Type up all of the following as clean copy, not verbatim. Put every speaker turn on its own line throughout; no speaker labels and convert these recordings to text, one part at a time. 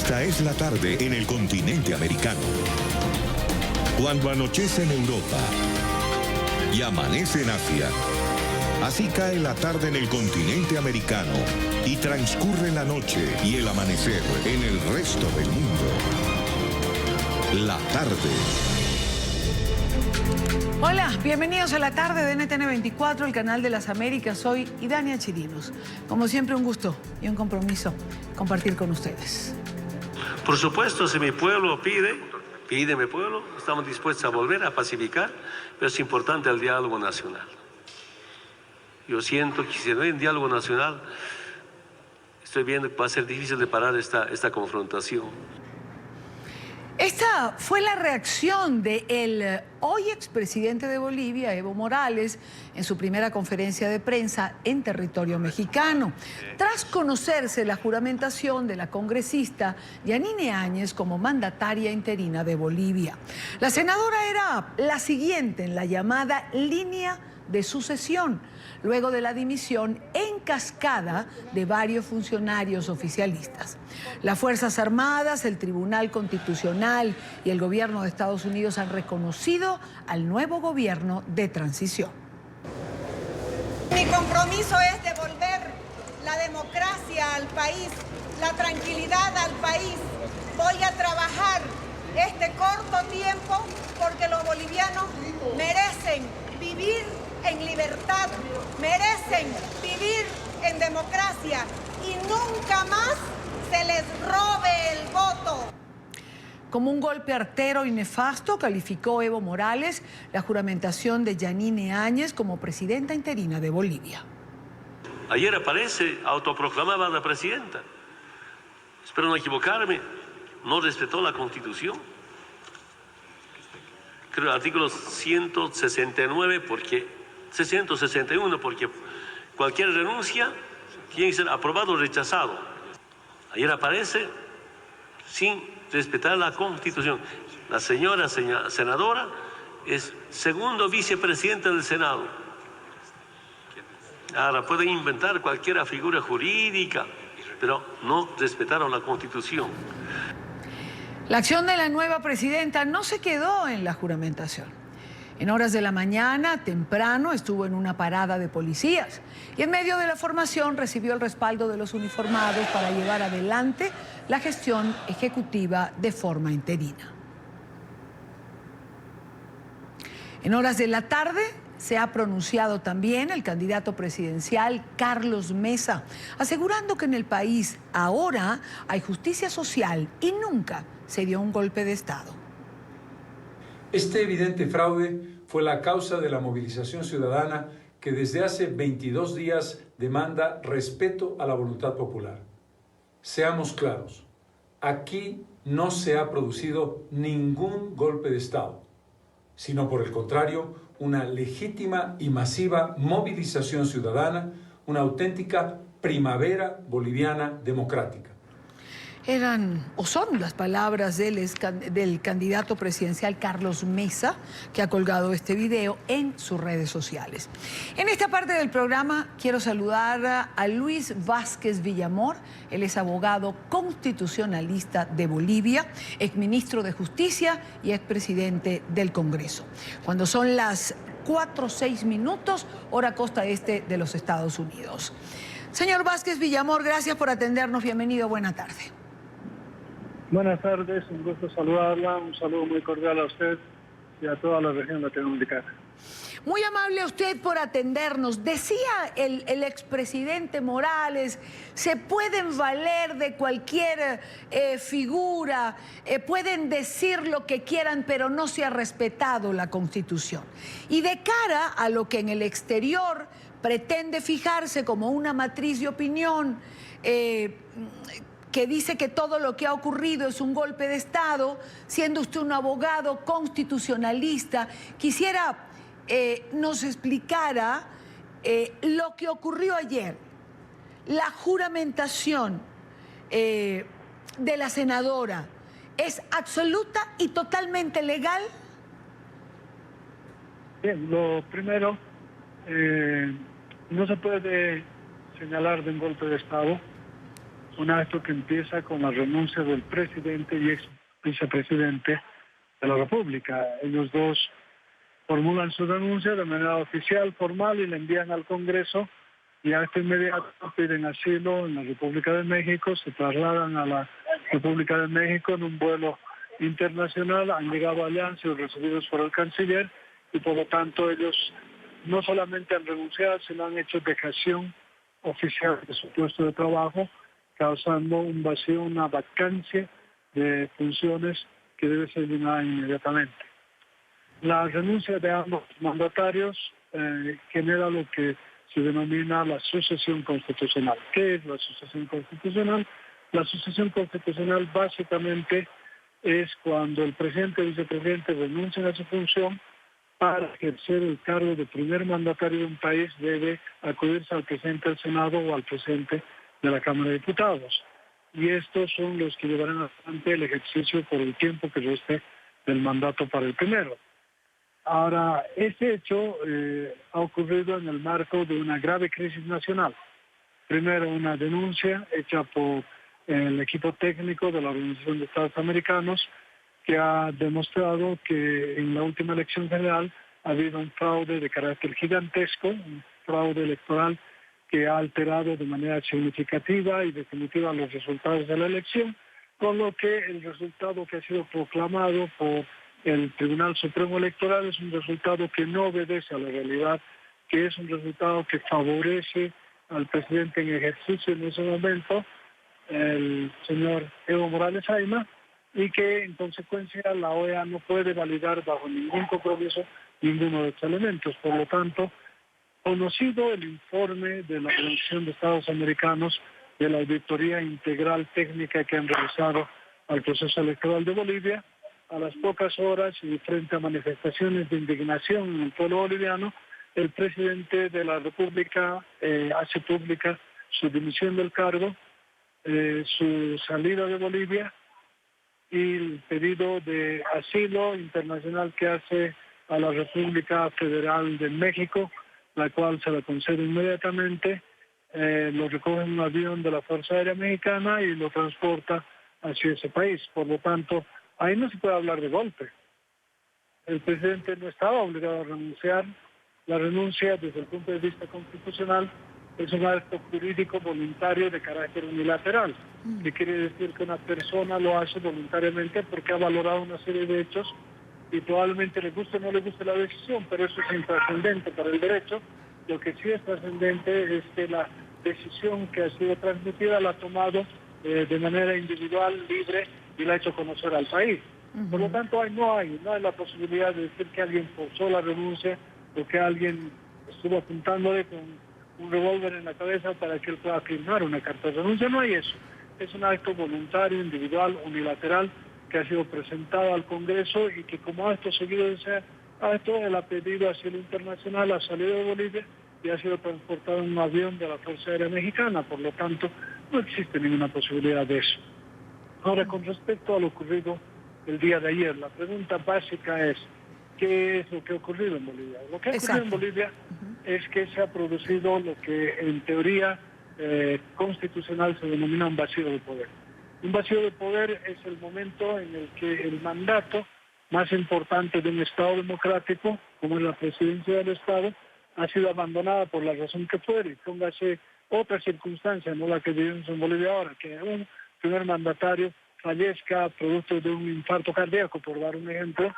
Esta es la tarde en el continente americano. Cuando anochece en Europa y amanece en Asia, así cae la tarde en el continente americano y transcurre la noche y el amanecer en el resto del mundo. La tarde.
Hola, bienvenidos a la tarde de NTN 24, el canal de las Américas. Soy Idania Chirinos. Como siempre, un gusto y un compromiso compartir con ustedes.
Por supuesto, si mi pueblo pide mi pueblo, estamos dispuestos a volver a pacificar, pero es importante el diálogo nacional. Yo siento que si no hay un diálogo nacional, estoy viendo que va a ser difícil de parar esta confrontación.
Esta fue la reacción del hoy expresidente de Bolivia, Evo Morales, en su primera conferencia de prensa en territorio mexicano, tras conocerse la juramentación de la congresista Yanine Áñez como mandataria interina de Bolivia. La senadora era la siguiente en la llamada línea de sucesión, luego de la dimisión en cascada de varios funcionarios oficialistas. Las Fuerzas Armadas, el Tribunal Constitucional y el gobierno de Estados Unidos han reconocido al nuevo gobierno de transición.
Mi compromiso es devolver la democracia al país, la tranquilidad al país. Voy a trabajar este corto tiempo porque los bolivianos merecen vivir en libertad, merecen vivir en democracia y nunca más se les robe el voto.
Como un golpe artero y nefasto, calificó Evo Morales la juramentación de Yanine Áñez como presidenta interina de Bolivia.
Ayer aparece autoproclamada la presidenta. Espero no equivocarme, no respetó la Constitución. Creo el artículo 169 661, porque cualquier renuncia tiene que ser aprobado o rechazado. Ayer aparece sin respetar la Constitución. La señora senadora es segundo vicepresidente del Senado. Ahora pueden inventar cualquier figura jurídica, pero no respetaron la Constitución.
La acción de la nueva presidenta no se quedó en la juramentación. En horas de la mañana, temprano, estuvo en una parada de policías y en medio de la formación recibió el respaldo de los uniformados para llevar adelante la gestión ejecutiva de forma interina. En horas de la tarde se ha pronunciado también el candidato presidencial Carlos Mesa, asegurando que en el país ahora hay justicia social y nunca se dio un golpe de Estado.
Este evidente fraude fue la causa de la movilización ciudadana que desde hace 22 días demanda respeto a la voluntad popular. Seamos claros, aquí no se ha producido ningún golpe de Estado, sino por el contrario, una legítima y masiva movilización ciudadana, una auténtica primavera boliviana democrática.
Eran o son las palabras del candidato presidencial Carlos Mesa, que ha colgado este video en sus redes sociales. En esta parte del programa quiero saludar a Luis Vázquez Villamor. Él es abogado constitucionalista de Bolivia, exministro de Justicia y expresidente del Congreso. Cuando son las 4:06, hora costa este de los Estados Unidos. Señor Vázquez Villamor, gracias por atendernos. Bienvenido, buena tarde.
Buenas tardes, un gusto saludarla, un saludo muy cordial a usted y a toda la región latinoamericana.
Muy amable a usted por atendernos. Decía el expresidente Morales, se pueden valer de cualquier figura, pueden decir lo que quieran, pero no se ha respetado la Constitución. Y de cara a lo que en el exterior pretende fijarse como una matriz de opinión, que dice que todo lo que ha ocurrido es un golpe de Estado, siendo usted un abogado constitucionalista, quisiera nos explicara lo que ocurrió ayer, la juramentación de la senadora, ¿es absoluta y totalmente legal?
Bien, lo primero, no se puede señalar de un golpe de Estado. un acto que empieza con la renuncia del presidente y ex vicepresidente de la República. Ellos dos formulan su renuncia de manera oficial, formal, y la envían al Congreso, y a este inmediato piden asilo en la República de México, se trasladan a la República de México en un vuelo internacional, han llegado allá, han sido recibidos por el canciller, y por lo tanto ellos no solamente han renunciado, sino han hecho dejación oficial de su puesto de trabajo, causando un vacío, una vacancia de funciones que debe ser llenada inmediatamente. La renuncia de ambos mandatarios genera lo que se denomina la sucesión constitucional. ¿Qué es la sucesión constitucional? La sucesión constitucional básicamente es cuando el presidente y vicepresidente renuncian a su función. Para ejercer el cargo de primer mandatario de un país debe acudirse al presidente del Senado o al presidente de la Cámara de Diputados. Y estos son los que llevarán adelante el ejercicio por el tiempo que reste del mandato para el primero. Ahora, este hecho ha ocurrido en el marco de una grave crisis nacional. Primero, una denuncia hecha por el equipo técnico de la Organización de Estados Americanos, que ha demostrado que en la última elección general ha habido un fraude de carácter gigantesco, un fraude electoral que ha alterado de manera significativa y definitiva los resultados de la elección, con lo que el resultado que ha sido proclamado por el Tribunal Supremo Electoral es un resultado que no obedece a la realidad, que es un resultado que favorece al presidente en ejercicio en ese momento, el señor Evo Morales Ayma, y que en consecuencia la OEA no puede validar bajo ningún compromiso ninguno de estos elementos. Por lo tanto, conocido el informe de la Organización de Estados Americanos de la auditoría integral técnica que han realizado al proceso electoral de Bolivia, a las pocas horas y frente a manifestaciones de indignación en el pueblo boliviano, el presidente de la República hace pública su dimisión del cargo, su salida de Bolivia y el pedido de asilo internacional que hace a la República Federal de México, la cual se la concede inmediatamente, lo recoge en un avión de la Fuerza Aérea Mexicana y lo transporta hacia ese país. Por lo tanto, ahí no se puede hablar de golpe. El presidente no estaba obligado a renunciar. La renuncia, desde el punto de vista constitucional, es un acto jurídico voluntario de carácter unilateral, que quiere decir que una persona lo hace voluntariamente porque ha valorado una serie de hechos y probablemente le guste o no le guste la decisión, pero eso es intrascendente para el derecho. Lo que sí es trascendente es que la decisión que ha sido transmitida la ha tomado de manera individual, libre, y la ha hecho conocer al país. Por lo tanto, no hay la posibilidad de decir que alguien forzó la renuncia o que alguien estuvo apuntándole con un revólver en la cabeza para que él pueda firmar una carta de renuncia. No hay eso. Es un acto voluntario, individual, unilateral, que ha sido presentado al Congreso y que como acto seguido de ese acto, él ha pedido asilo internacional, ha salido de Bolivia y ha sido transportado en un avión de la Fuerza Aérea Mexicana. Por lo tanto, no existe ninguna posibilidad de eso. Ahora, con respecto a lo ocurrido el día de ayer, la pregunta básica es, ¿qué es lo que ha ocurrido en Bolivia? Lo que ha ocurrido en Bolivia es que se ha producido lo que en teoría constitucional se denomina un vacío de poder. Un vacío de poder es el momento en el que el mandato más importante de un Estado democrático, como es la presidencia del Estado, ha sido abandonada por la razón que fuere. Póngase otra circunstancia, no la que vivimos en Bolivia ahora, que un primer mandatario fallezca producto de un infarto cardíaco, por dar un ejemplo,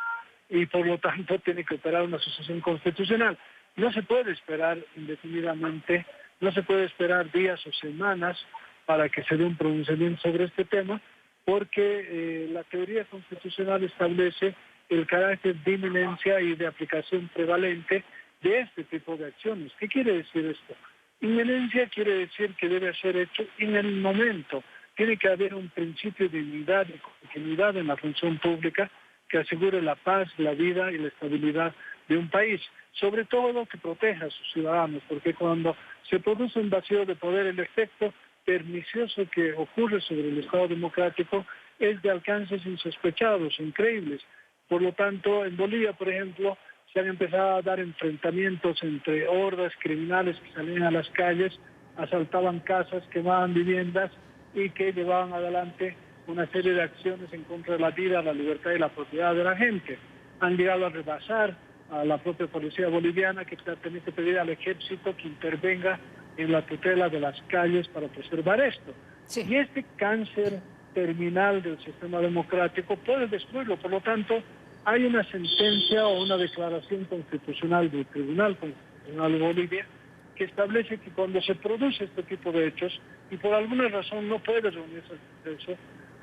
y por lo tanto tiene que operar una sucesión constitucional. No se puede esperar indefinidamente, no se puede esperar días o semanas para que se dé un pronunciamiento sobre este tema, porque la teoría constitucional establece el carácter de inminencia y de aplicación prevalente de este tipo de acciones. ¿Qué quiere decir esto? Inminencia quiere decir que debe ser hecho en el momento. Tiene que haber un principio de unidad y continuidad en la función pública que asegure la paz, la vida y la estabilidad de un país, sobre todo que proteja a sus ciudadanos, porque cuando se produce un vacío de poder, el efecto pernicioso que ocurre sobre el Estado democrático es de alcances insospechados, increíbles. Por lo tanto, en Bolivia, por ejemplo, se han empezado a dar enfrentamientos entre hordas criminales que salían a las calles, asaltaban casas, quemaban viviendas y que llevaban adelante una serie de acciones en contra de la vida, la libertad y la propiedad de la gente. Han llegado a rebasar a la propia policía boliviana, que ha tenido que pedir al ejército que intervenga en la tutela de las calles para preservar esto.
Sí.
Y este cáncer terminal del sistema democrático puede destruirlo. Por lo tanto, hay una sentencia o una declaración constitucional del Tribunal Constitucional de Bolivia que establece que cuando se produce este tipo de hechos y por alguna razón no puede reunirse el Congreso,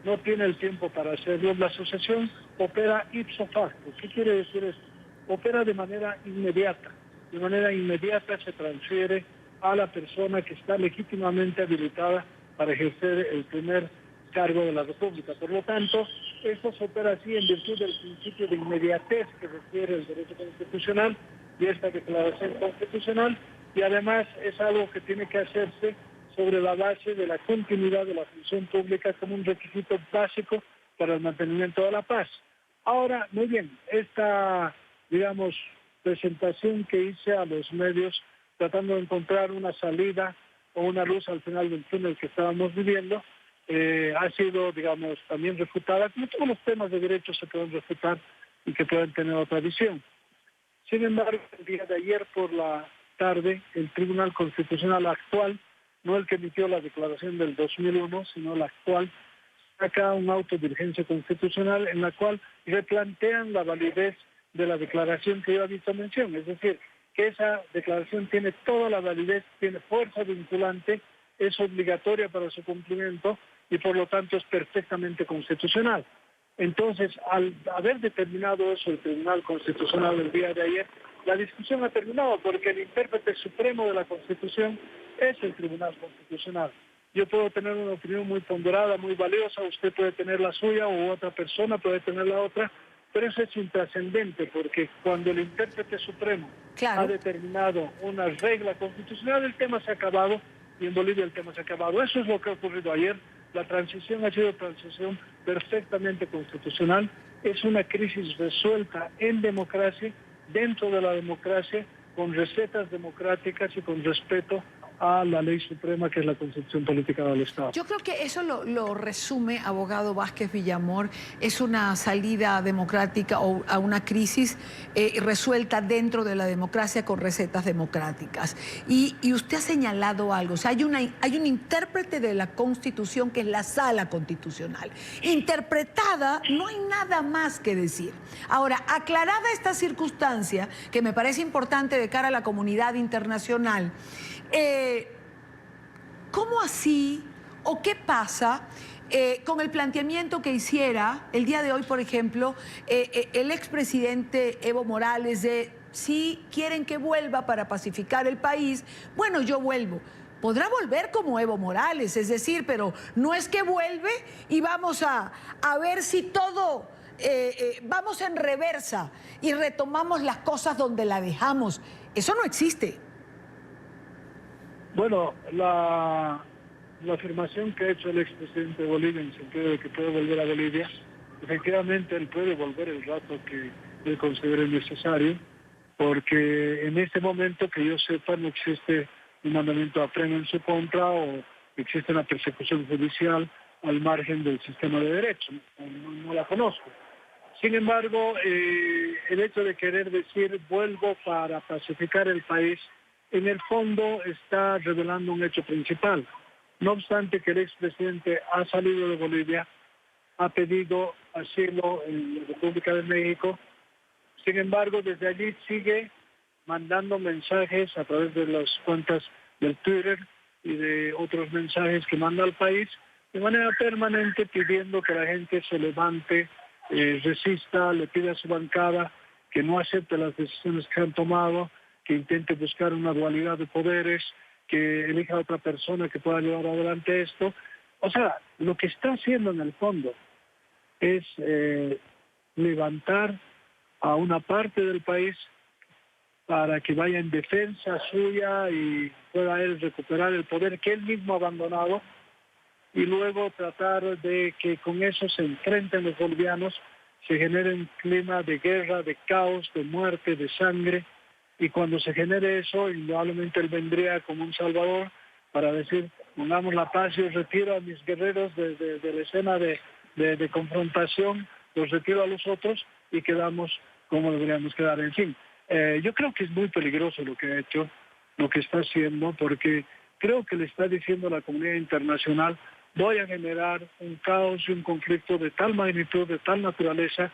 no tiene el tiempo para hacerlo, la asociación opera ipso facto. ¿Qué quiere decir esto? Opera de manera inmediata. De manera inmediata se transfiere a la persona que está legítimamente habilitada para ejercer el primer cargo de la República. Por lo tanto, esto se opera así en virtud del principio de inmediatez que requiere el derecho constitucional y esta declaración constitucional, y además es algo que tiene que hacerse sobre la base de la continuidad de la función pública como un requisito básico para el mantenimiento de la paz. Ahora, muy bien, esta, digamos, presentación que hice a los medios tratando de encontrar una salida o una luz al final del túnel que estábamos viviendo, ha sido, digamos, también refutada, como todos los temas de derechos se pueden refutar y que pueden tener otra visión. Sin embargo, el día de ayer por la tarde, el Tribunal Constitucional actual, no el que emitió la declaración del 2001, sino el actual, saca un auto de diligencia constitucional en la cual replantean la validez de la declaración que yo había visto mención, es decir, que esa declaración tiene toda la validez, tiene fuerza vinculante, es obligatoria para su cumplimiento y por lo tanto es perfectamente constitucional. Entonces, al haber determinado eso el Tribunal Constitucional el día de ayer, la discusión ha terminado porque el intérprete supremo de la Constitución es el Tribunal Constitucional. Yo puedo tener una opinión muy ponderada, muy valiosa, usted puede tener la suya o otra persona puede tener la otra, pero eso es intrascendente porque cuando el intérprete supremo ha determinado una regla constitucional, el tema se ha acabado y en Bolivia el tema se ha acabado. Eso es lo que ha ocurrido ayer. La transición ha sido transición perfectamente constitucional. Es una crisis resuelta en democracia, dentro de la democracia, con recetas democráticas y con respeto a la ley suprema que es la Constitución Política del Estado.
Yo creo que eso lo resume, abogado Vázquez Villamor, es una salida democrática o a una crisis resuelta dentro de la democracia con recetas democráticas. Y usted ha señalado algo, o sea, hay un intérprete de la Constitución que es la Sala Constitucional. Interpretada, no hay nada más que decir. Ahora, aclarada esta circunstancia, que me parece importante de cara a la comunidad internacional, ¿cómo así o qué pasa con el planteamiento que hiciera el día de hoy, por ejemplo, el expresidente Evo Morales de si quieren que vuelva para pacificar el país, bueno, yo vuelvo? Podrá volver como Evo Morales, es decir, pero no es que vuelve y vamos a ver si todo, vamos en reversa y retomamos las cosas donde la dejamos. Eso no existe.
Bueno, la afirmación que ha hecho el expresidente de Bolivia en el sentido de que puede volver a Bolivia, efectivamente él puede volver el rato que él considere necesario, porque en este momento que yo sepa no existe un mandamiento de apremio en su contra o existe una persecución judicial al margen del sistema de derecho, no la conozco. Sin embargo, el hecho de querer decir vuelvo para pacificar el país, en el fondo está revelando un hecho principal. No obstante que el expresidente ha salido de Bolivia, ha pedido asilo en la República de México, sin embargo desde allí sigue mandando mensajes a través de las cuentas del Twitter y de otros mensajes que manda al país, de manera permanente pidiendo que la gente se levante, resista, le pida a su bancada que no acepte las decisiones que han tomado, que intente buscar una dualidad de poderes, que elija a otra persona que pueda llevar adelante esto. O sea, lo que está haciendo en el fondo es levantar a una parte del país para que vaya en defensa suya y pueda él recuperar el poder que él mismo ha abandonado y luego tratar de que con eso se enfrenten los bolivianos, se genere un clima de guerra, de caos, de muerte, de sangre. Y cuando se genere eso, indudablemente él vendría como un salvador para decir, pongamos la paz, yo retiro a mis guerreros de la escena de confrontación, los retiro a los otros y quedamos como deberíamos quedar. En fin, yo creo que es muy peligroso lo que ha hecho, lo que está haciendo, porque creo que le está diciendo a la comunidad internacional: voy a generar un caos y un conflicto de tal magnitud, de tal naturaleza,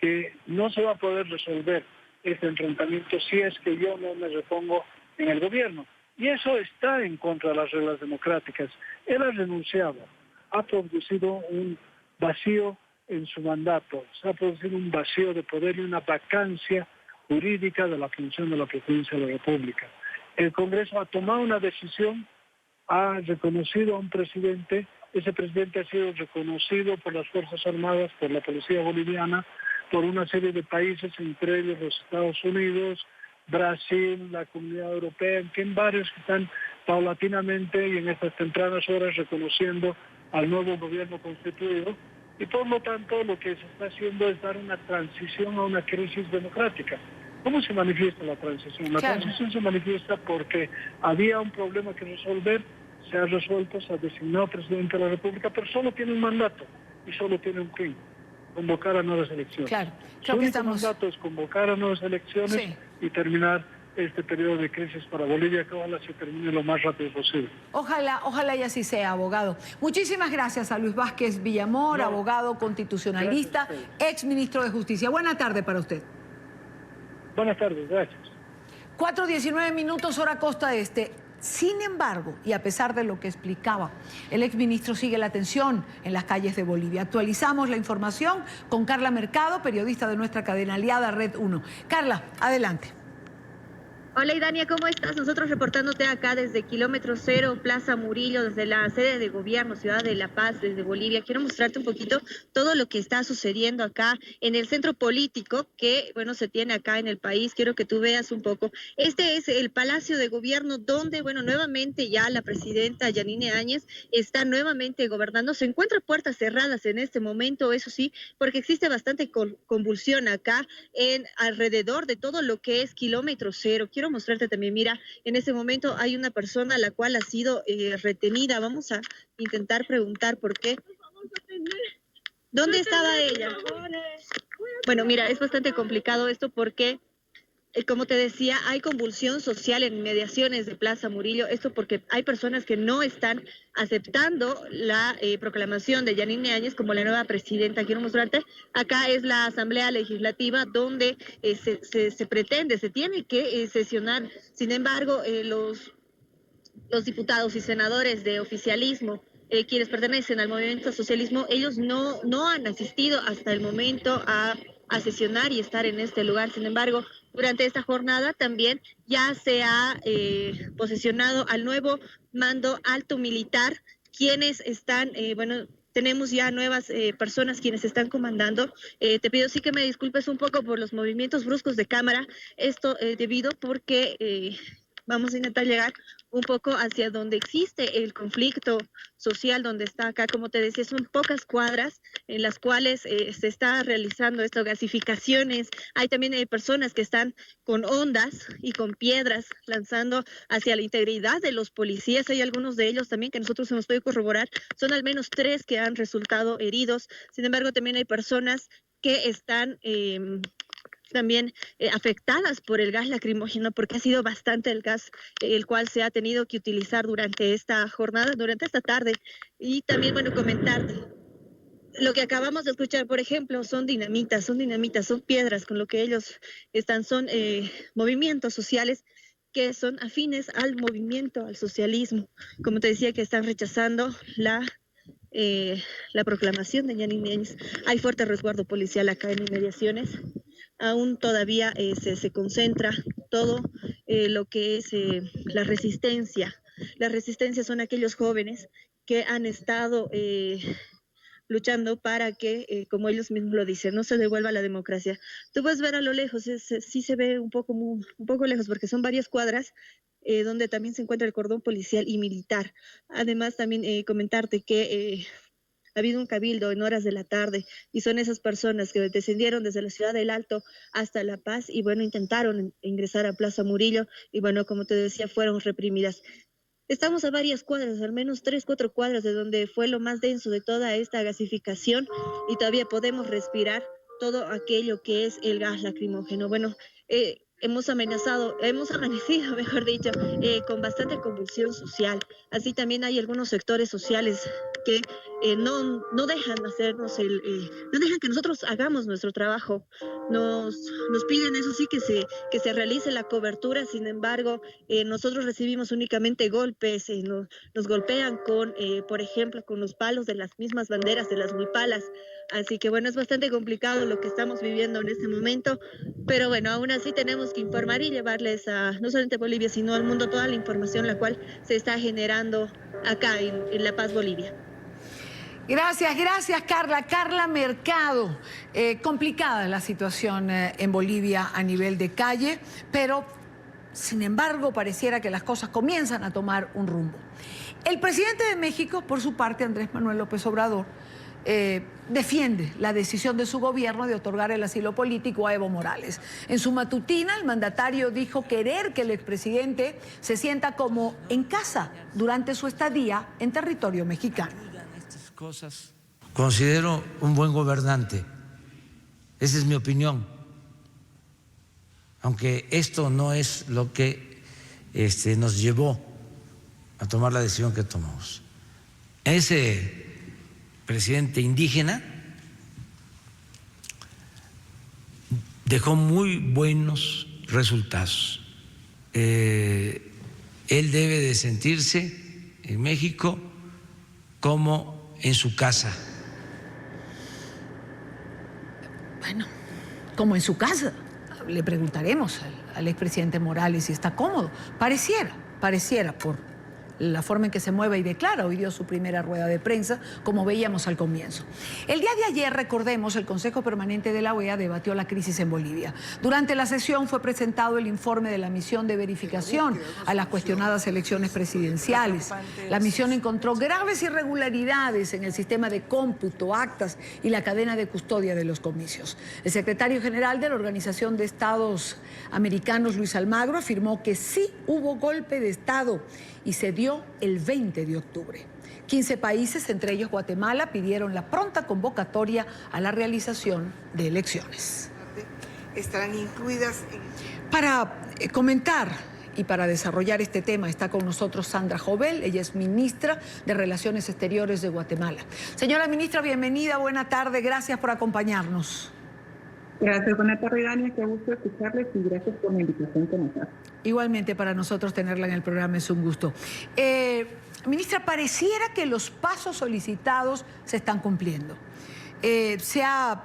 que no se va a poder resolver este enfrentamiento si es que yo no me repongo en el gobierno. Y eso está en contra de las reglas democráticas. Él ha renunciado, ha producido un vacío en su mandato, se ha producido un vacío de poder y una vacancia jurídica de la función de la presidencia de la República. El Congreso ha tomado una decisión, ha reconocido a un presidente, ese presidente ha sido reconocido por las Fuerzas Armadas, por la Policía Boliviana, por una serie de países, entre ellos los Estados Unidos, Brasil, la Comunidad Europea, en fin, varios que están paulatinamente y en estas tempranas horas reconociendo al nuevo gobierno constituido, y por lo tanto lo que se está haciendo es dar una transición a una crisis democrática. ¿Cómo se manifiesta la transición? La transición se manifiesta porque había un problema que resolver, se ha resuelto, se ha designado presidente de la República, pero solo tiene un mandato y solo tiene un fin: convocar a nuevas elecciones.
Claro,
Su único mandato es convocar a nuevas elecciones y terminar este periodo de crisis para Bolivia, que ojalá se termine lo más rápido posible.
Ojalá y así sea, abogado. Muchísimas gracias a Luis Vázquez Villamor, abogado constitucionalista, ex ministro de Justicia. Buena tarde para usted.
Buenas tardes, gracias.
4:19 minutos, hora costa este. Sin embargo, y a pesar de lo que explicaba, el exministro sigue la tensión en las calles de Bolivia. Actualizamos la información con Carla Mercado, periodista de nuestra cadena aliada Red 1. Carla, adelante.
Hola Idania, ¿cómo estás? Nosotros reportándote acá desde kilómetro cero, Plaza Murillo, desde la sede de gobierno, Ciudad de La Paz, desde Bolivia. Quiero mostrarte un poquito todo lo que está sucediendo acá en el centro político que, bueno, se tiene acá en el país. Quiero que tú veas un poco. Este es el Palacio de Gobierno donde, bueno, nuevamente ya la presidenta Yanine Áñez está nuevamente gobernando. Se encuentra puertas cerradas en este momento, eso sí, porque existe bastante convulsión acá alrededor de todo lo que es kilómetro cero. Quiero mostrarte también, mira, en ese momento hay una persona a la cual ha sido retenida. Vamos a intentar preguntar por qué. ¿Dónde estaba ella? Bueno, mira, es bastante complicado esto porque, como te decía, hay convulsión social en inmediaciones de Plaza Murillo. Esto porque hay personas que no están aceptando la proclamación de Yanine Áñez como la nueva presidenta. Quiero mostrarte, acá es la Asamblea Legislativa donde se pretende, se tiene que sesionar. Sin embargo, los diputados y senadores de oficialismo, quienes pertenecen al movimiento socialismo, ellos no han asistido hasta el momento a sesionar y estar en este lugar. Sin embargo, durante esta jornada también ya se ha posesionado al nuevo mando alto militar, quienes están, bueno, tenemos ya nuevas personas quienes están comandando. Te pido sí que me disculpes un poco por los movimientos bruscos de cámara, esto debido porque vamos a intentar llegar un poco hacia donde existe el conflicto social, donde está acá, como te decía, son pocas cuadras en las cuales se está realizando estas gasificaciones. Hay también personas que están con ondas y con piedras lanzando hacia la integridad de los policías. Hay algunos de ellos también que nosotros hemos podido corroborar. Son al menos 3 que han resultado heridos. Sin embargo, también hay personas que están también afectadas por el gas lacrimógeno, porque ha sido bastante el gas el cual se ha tenido que utilizar durante esta jornada, durante esta tarde. Y también, bueno, comentarte, lo que acabamos de escuchar, por ejemplo, son dinamitas, son piedras con lo que ellos están, son movimientos sociales que son afines al movimiento, al socialismo. Como te decía, que están rechazando la proclamación de Yanine Áñez. Hay fuerte resguardo policial acá en inmediaciones. Aún todavía se concentra todo lo que es la resistencia. La resistencia son aquellos jóvenes que han estado luchando para que, como ellos mismos lo dicen, no se devuelva la democracia. Tú puedes ver a lo lejos, sí se ve un poco lejos, porque son varias cuadras donde también se encuentra el cordón policial y militar. Además, también comentarte que ha habido un cabildo en horas de la tarde y son esas personas que descendieron desde la Ciudad del Alto hasta La Paz y, bueno, intentaron ingresar a Plaza Murillo y, bueno, como te decía, fueron reprimidas. Estamos a varias cuadras, al menos 3, 4 cuadras de donde fue lo más denso de toda esta gasificación y todavía podemos respirar todo aquello que es el gas lacrimógeno. Bueno, hemos amanecido, mejor dicho, con bastante convulsión social. Así también hay algunos sectores sociales que no dejan hacernos no dejan que nosotros hagamos nuestro trabajo. Nos piden, eso sí, que se realice la cobertura. Sin embargo, nosotros recibimos únicamente golpes, nos golpean con, por ejemplo, con los palos de las mismas banderas de las huipalas. Así que bueno, es bastante complicado lo que estamos viviendo en este momento, pero bueno, aún así tenemos que informar y llevarles a no solamente a Bolivia, sino al mundo toda la información la cual se está generando acá en La Paz, Bolivia.
Gracias, Carla. Carla Mercado. Complicada la situación en Bolivia a nivel de calle, pero sin embargo pareciera que las cosas comienzan a tomar un rumbo. El presidente de México, por su parte, Andrés Manuel López Obrador, defiende la decisión de su gobierno de otorgar el asilo político a Evo Morales. En su matutina, el mandatario dijo querer que el expresidente se sienta como en casa durante su estadía en territorio mexicano.
Considero un buen gobernante, esa es mi opinión, aunque esto no es lo que nos llevó a tomar la decisión que tomamos. Ese presidente indígena dejó muy buenos resultados. Él debe de sentirse en México como en su casa.
Bueno, como en su casa. Le preguntaremos al expresidente Morales si está cómodo. Pareciera por la forma en que se mueve y declara. Hoy dio su primera rueda de prensa, como veíamos al comienzo. El día de ayer, recordemos, el Consejo Permanente de la OEA debatió la crisis en Bolivia. Durante la sesión fue presentado el informe de la misión de verificación a las cuestionadas elecciones presidenciales. La misión encontró graves irregularidades en el sistema de cómputo, actas y la cadena de custodia de los comicios. El secretario general de la Organización de Estados Americanos, Luis Almagro, afirmó que sí hubo golpe de Estado y se dio el 20 de octubre. 15 países, entre ellos Guatemala, pidieron la pronta convocatoria a la realización de elecciones.
Estarán incluidas en...
Para comentar y para desarrollar este tema está con nosotros Sandra Jovel, ella es ministra de Relaciones Exteriores de Guatemala. Señora ministra, bienvenida, buena tarde, gracias por acompañarnos.
Gracias, buena tarde, Dania, qué gusto escucharles y gracias por la invitación que nos hace.
Igualmente para nosotros tenerla en el programa es un gusto. Ministra, pareciera que los pasos solicitados se están cumpliendo. Se ha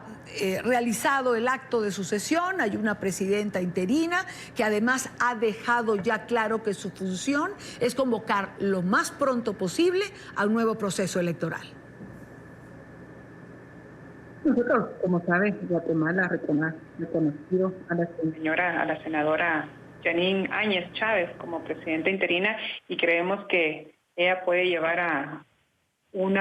realizado el acto de sucesión, hay una presidenta interina que además ha dejado ya claro que su función es convocar lo más pronto posible a un nuevo proceso electoral.
Nosotros, como sabes, Guatemala ha reconocido a la senadora Janine Áñez Chávez como presidenta interina y creemos que ella puede llevar a un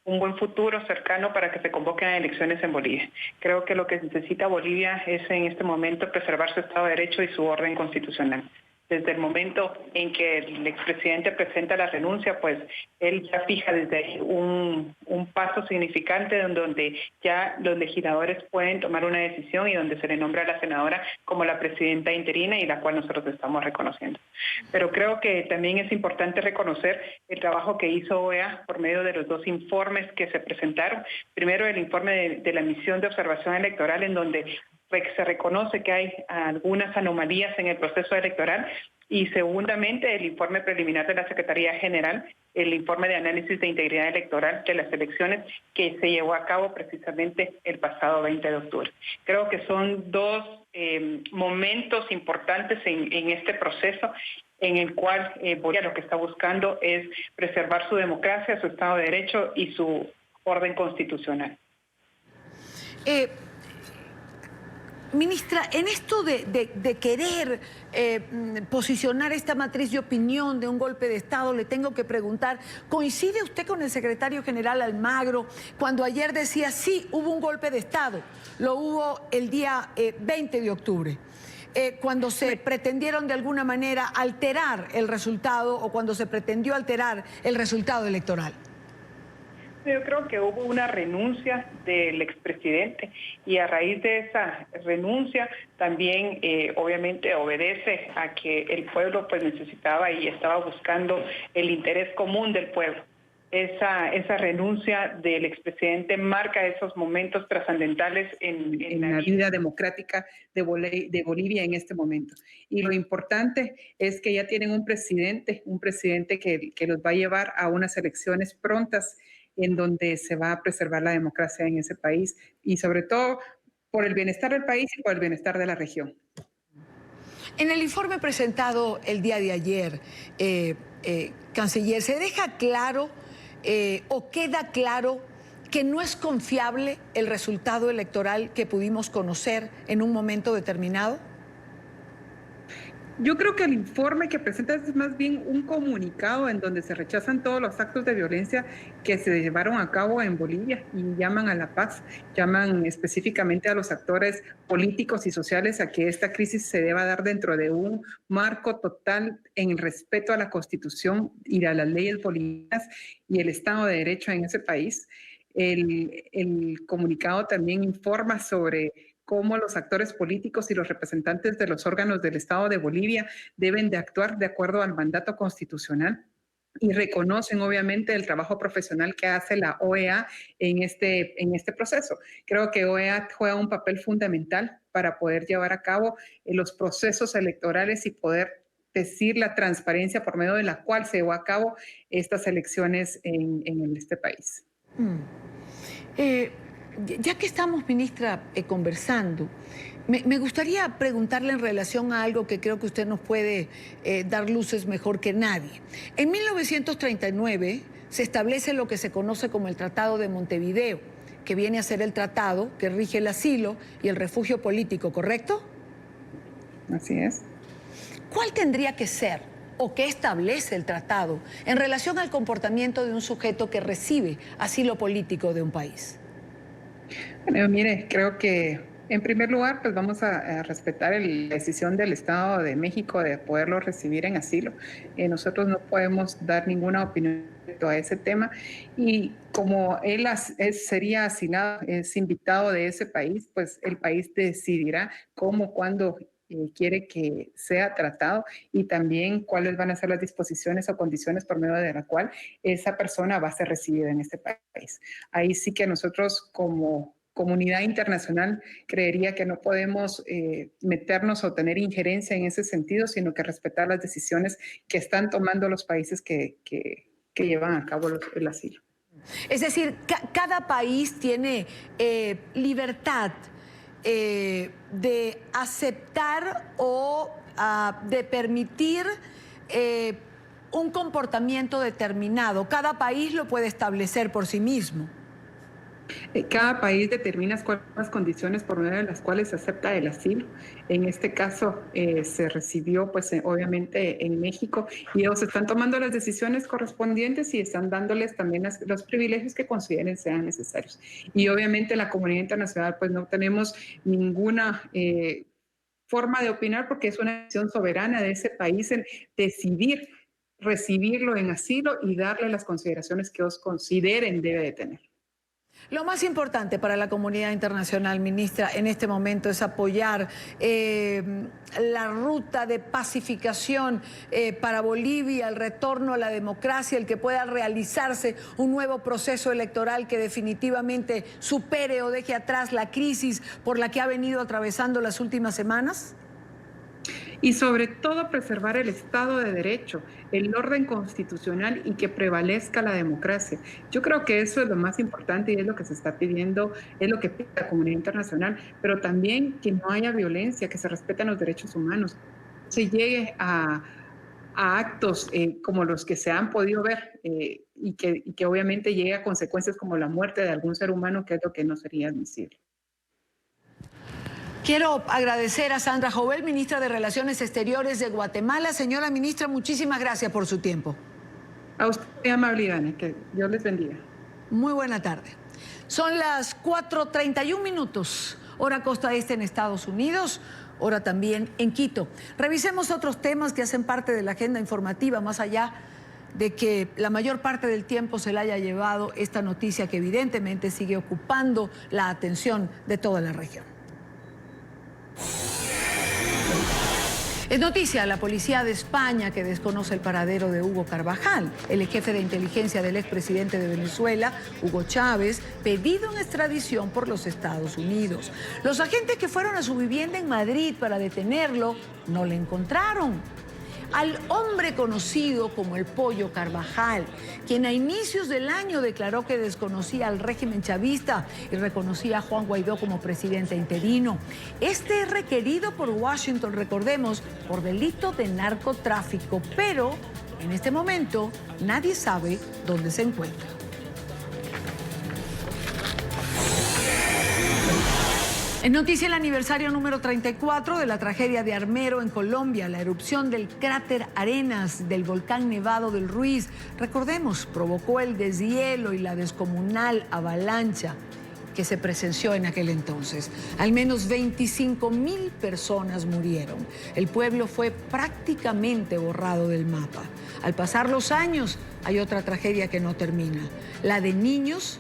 buen futuro cercano para que se convoquen a elecciones en Bolivia. Creo que lo que necesita Bolivia es en este momento preservar su Estado de Derecho y su orden constitucional. Desde el momento en que el expresidente presenta la renuncia, pues él ya fija desde ahí un paso significante donde ya los legisladores pueden tomar una decisión y donde se le nombra a la senadora como la presidenta interina y la cual nosotros estamos reconociendo. Pero creo que también es importante reconocer el trabajo que hizo OEA por medio de los dos informes que se presentaron. Primero, el informe de la misión de observación electoral, en donde se reconoce que hay algunas anomalías en el proceso electoral, y segundamente el informe preliminar de la Secretaría General, el informe de análisis de integridad electoral de las elecciones que se llevó a cabo precisamente el pasado 20 de octubre. Creo que son dos momentos importantes en este proceso en el cual Bolivia lo que está buscando es preservar su democracia, su Estado de Derecho y su orden constitucional.
Ministra, en esto de querer posicionar esta matriz de opinión de un golpe de Estado, le tengo que preguntar, ¿coincide usted con el secretario general Almagro cuando ayer decía sí, hubo un golpe de Estado, lo hubo el día 20 de octubre? cuando se pretendieron de alguna manera alterar el resultado o cuando se pretendió alterar el resultado electoral?
Yo creo que hubo una renuncia del expresidente y a raíz de esa renuncia también obviamente obedece a que el pueblo pues necesitaba y estaba buscando el interés común del pueblo. Esa renuncia del expresidente marca esos momentos trascendentales en la vida democrática de Bolivia en este momento. Y lo importante es que ya tienen un presidente que los va a llevar a unas elecciones prontas en donde se va a preservar la democracia en ese país y sobre todo por el bienestar del país y por el bienestar de la región.
En el informe presentado el día de ayer, canciller, ¿se deja claro o queda claro que no es confiable el resultado electoral que pudimos conocer en un momento determinado?
Yo creo que el informe que presenta es más bien un comunicado en donde se rechazan todos los actos de violencia que se llevaron a cabo en Bolivia y llaman a la paz, llaman específicamente a los actores políticos y sociales a que esta crisis se deba dar dentro de un marco total en el respeto a la Constitución y a las leyes bolivianas y el Estado de Derecho en ese país. El comunicado también informa sobre cómo los actores políticos y los representantes de los órganos del Estado de Bolivia deben de actuar de acuerdo al mandato constitucional y reconocen obviamente el trabajo profesional que hace la OEA en este proceso. Creo que OEA juega un papel fundamental para poder llevar a cabo los procesos electorales y poder decir la transparencia por medio de la cual se llevó a cabo estas elecciones en este país.
Ya que estamos, ministra, conversando, me gustaría preguntarle en relación a algo que creo que usted nos puede dar luces mejor que nadie. En 1939 se establece lo que se conoce como el Tratado de Montevideo, que viene a ser el tratado que rige el asilo y el refugio político, ¿correcto?
Así es.
¿Cuál tendría que ser o qué establece el tratado en relación al comportamiento de un sujeto que recibe asilo político de un país?
Bueno, mire, creo que en primer lugar, pues vamos a respetar la decisión del Estado de México de poderlo recibir en asilo. Nosotros no podemos dar ninguna opinión respecto a ese tema y como él sería asilado, es invitado de ese país, pues el país decidirá cómo, cuándo quiere que sea tratado y también cuáles van a ser las disposiciones o condiciones por medio de la cual esa persona va a ser recibida en este país. Ahí sí que nosotros como comunidad internacional creería que no podemos meternos o tener injerencia en ese sentido, sino que respetar las decisiones que están tomando los países que llevan a cabo el asilo.
Es decir, cada país tiene libertad de aceptar o de permitir un comportamiento determinado. Cada país lo puede establecer por sí mismo.
Cada país determina cuáles son las condiciones por medio de las cuales se acepta el asilo. En este caso se recibió pues obviamente en México y ellos están tomando las decisiones correspondientes y están dándoles también los privilegios que consideren sean necesarios. Y obviamente la comunidad internacional pues no tenemos ninguna forma de opinar porque es una decisión soberana de ese país en decidir recibirlo en asilo y darle las consideraciones que ellos consideren debe de tener.
Lo más importante para la comunidad internacional, ministra, en este momento es apoyar la ruta de pacificación para Bolivia, el retorno a la democracia, el que pueda realizarse un nuevo proceso electoral que definitivamente supere o deje atrás la crisis por la que ha venido atravesando las últimas semanas.
Y sobre todo preservar el Estado de Derecho, el orden constitucional y que prevalezca la democracia. Yo creo que eso es lo más importante y es lo que se está pidiendo, es lo que pide la comunidad internacional, pero también que no haya violencia, que se respeten los derechos humanos, se llegue a actos como los que se han podido ver y que obviamente llegue a consecuencias como la muerte de algún ser humano, que es lo que no sería admisible.
Quiero agradecer a Sandra Jovel, ministra de Relaciones Exteriores de Guatemala. Señora ministra, muchísimas gracias por su tiempo.
A usted, amable Ivana, que Dios les bendiga.
Muy buena tarde. Son las 4:31 minutos. hora costa este en Estados Unidos, hora también en Quito. Revisemos otros temas que hacen parte de la agenda informativa, más allá de que la mayor parte del tiempo se le haya llevado esta noticia que evidentemente sigue ocupando la atención de toda la región. Es noticia la policía de España que desconoce el paradero de Hugo Carvajal, el jefe de inteligencia del expresidente de Venezuela, Hugo Chávez, pedido en extradición por los Estados Unidos. Los agentes que fueron a su vivienda en Madrid para detenerlo no le encontraron. Al hombre conocido como el Pollo Carvajal, quien a inicios del año declaró que desconocía al régimen chavista y reconocía a Juan Guaidó como presidente interino. Este es requerido por Washington, recordemos, por delito de narcotráfico, pero en este momento nadie sabe dónde se encuentra. En noticia, el aniversario número 34 de la tragedia de Armero en Colombia, la erupción del cráter Arenas del volcán Nevado del Ruiz, recordemos, provocó el deshielo y la descomunal avalancha que se presenció en aquel entonces. Al menos 25.000 personas murieron. El pueblo fue prácticamente borrado del mapa. Al pasar los años, hay otra tragedia que no termina, la de niños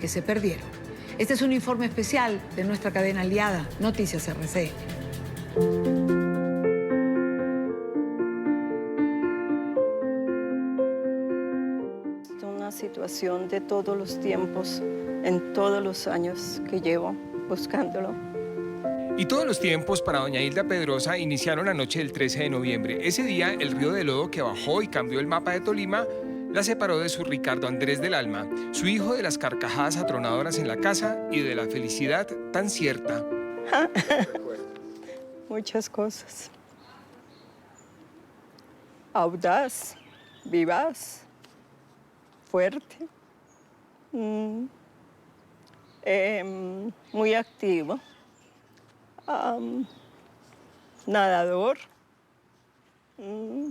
que se perdieron. Este es un informe especial de nuestra cadena aliada, Noticias RCN.
Es una situación de todos los tiempos, en todos los años que llevo buscándolo.
Y todos los tiempos para doña Hilda Pedrosa iniciaron la noche del 13 de noviembre. Ese día, el río de lodo que bajó y cambió el mapa de Tolima la separó de su Ricardo Andrés del alma, su hijo de las carcajadas atronadoras en la casa y de la felicidad tan cierta.
Muchas cosas. Audaz, vivaz, fuerte, muy activo, nadador,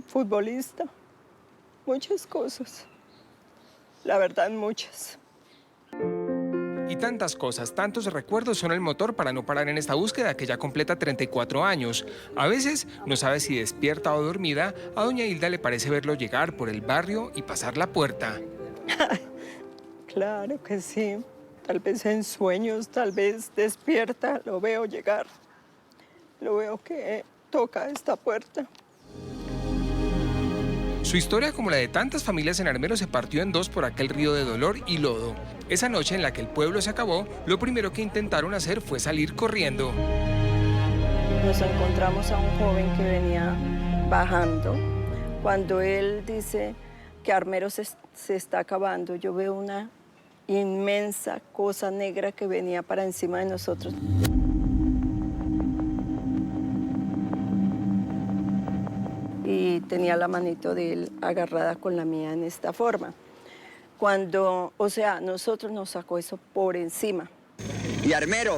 futbolista. Muchas cosas, la verdad muchas.
Y tantas cosas, tantos recuerdos son el motor para no parar en esta búsqueda que ya completa 34 años. A veces no sabe si despierta o dormida, a doña Hilda le parece verlo llegar por el barrio y pasar la puerta.
Claro que sí, tal vez en sueños, tal vez despierta, lo veo llegar, lo veo que toca esta puerta.
Su historia, como la de tantas familias en Armero, se partió en dos por aquel río de dolor y lodo. Esa noche en la que el pueblo se acabó, lo primero que intentaron hacer fue salir corriendo.
Nos encontramos a un joven que venía bajando. Cuando él dice que Armero se está acabando, yo veo una inmensa cosa negra que venía para encima de nosotros. Y tenía la manito de él agarrada con la mía en esta forma. Cuando, o sea, nosotros nos sacó eso por encima.
Y Armero,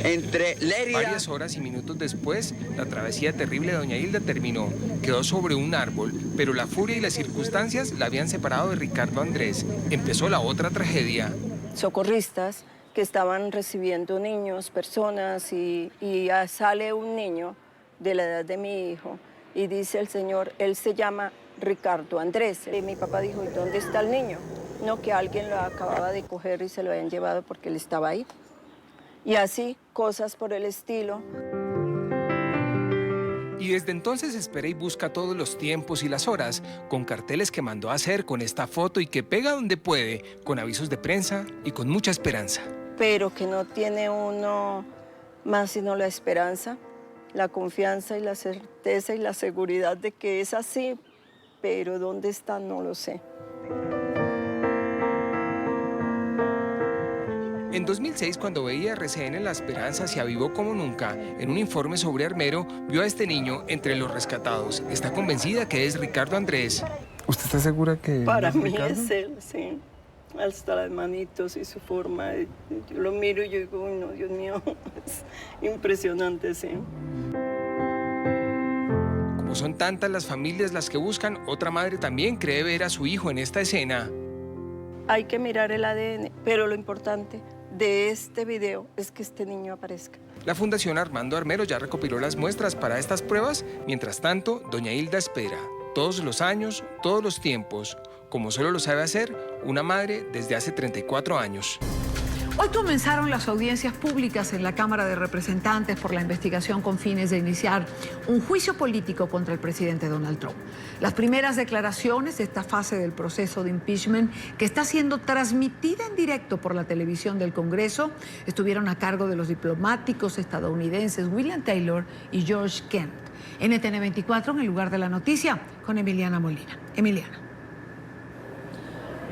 entre Lérida...
Varias horas y minutos después, la travesía terrible de doña Hilda terminó. Quedó sobre un árbol, pero la furia y las circunstancias la habían separado de Ricardo Andrés. Empezó la otra tragedia.
Socorristas que estaban recibiendo niños, personas, y sale un niño de la edad de mi hijo. Y dice el señor, él se llama Ricardo Andrés. Y mi papá dijo, ¿y dónde está el niño? No, que alguien lo acababa de coger y se lo habían llevado porque él estaba ahí. Y así, cosas por el estilo.
Y desde entonces espera y busca todos los tiempos y las horas, con carteles que mandó a hacer con esta foto y que pega donde puede, con avisos de prensa y con mucha esperanza.
Pero que no tiene uno más sino la esperanza, la confianza y la certeza y la seguridad de que es así, pero dónde está no lo sé.
En 2006, cuando veía RCN, la esperanza se avivó como nunca. En un informe sobre Armero, vio a este niño entre los rescatados. Está convencida que es Ricardo Andrés.
¿Usted está segura que
para
es
mí
Ricardo?
Es él, sí. Hasta las manitos y su forma. Yo lo miro y yo digo, uy, no, Dios mío, es impresionante, sí.
Como son tantas las familias las que buscan, otra madre también cree ver a su hijo en esta escena.
hay que mirar el ADN, pero lo importante de este video es que este niño aparezca.
La Fundación Armando Armero ya recopiló las muestras para estas pruebas. Mientras tanto, doña Hilda espera, todos los años, todos los tiempos, como solo lo sabe hacer una madre desde hace 34 años.
Hoy comenzaron las audiencias públicas en la Cámara de Representantes por la investigación con fines de iniciar un juicio político contra el presidente Donald Trump. Las primeras declaraciones de esta fase del proceso de impeachment, que está siendo transmitida en directo por la televisión del Congreso, estuvieron a cargo de los diplomáticos estadounidenses William Taylor y George Kent. NTN 24 en el lugar de la noticia con Emiliana Molina. Emiliana.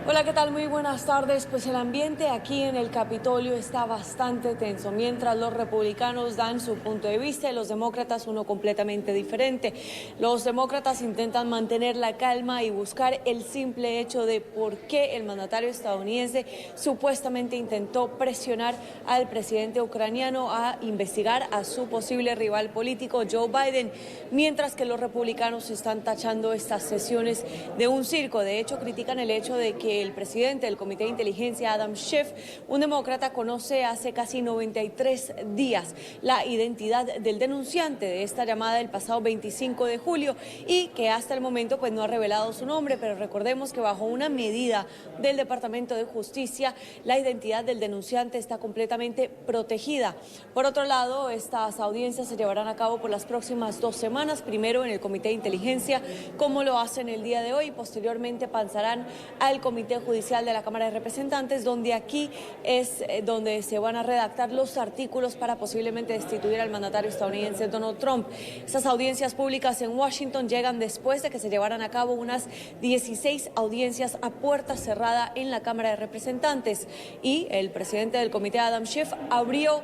Hola, ¿qué tal? Muy buenas tardes. Pues el ambiente aquí en el Capitolio está bastante tenso. Mientras los republicanos dan su punto de vista y los demócratas uno completamente diferente. Los demócratas intentan mantener la calma y buscar el simple hecho de por qué el mandatario estadounidense supuestamente intentó presionar al presidente ucraniano a investigar a su posible rival político Joe Biden, mientras que los republicanos están tachando estas sesiones de un circo. De hecho, critican el hecho de que el presidente del Comité de Inteligencia, Adam Schiff, un demócrata, conoce hace casi 93 días la identidad del denunciante de esta llamada del pasado 25 de julio y que hasta el momento pues no ha revelado su nombre, pero recordemos que bajo una medida del Departamento de Justicia la identidad del denunciante está completamente protegida. Por otro lado, estas audiencias se llevarán a cabo por las próximas 2 semanas, primero en el Comité de Inteligencia, como lo hacen el día de hoy, y posteriormente pasarán al Comité Judicial de la Cámara de Representantes, donde aquí es donde se van a redactar los artículos para posiblemente destituir al mandatario estadounidense Donald Trump. Estas audiencias públicas en Washington llegan después de que se llevaran a cabo unas 16 audiencias a puerta cerrada en la Cámara de Representantes, y el presidente del comité, Adam Schiff, abrió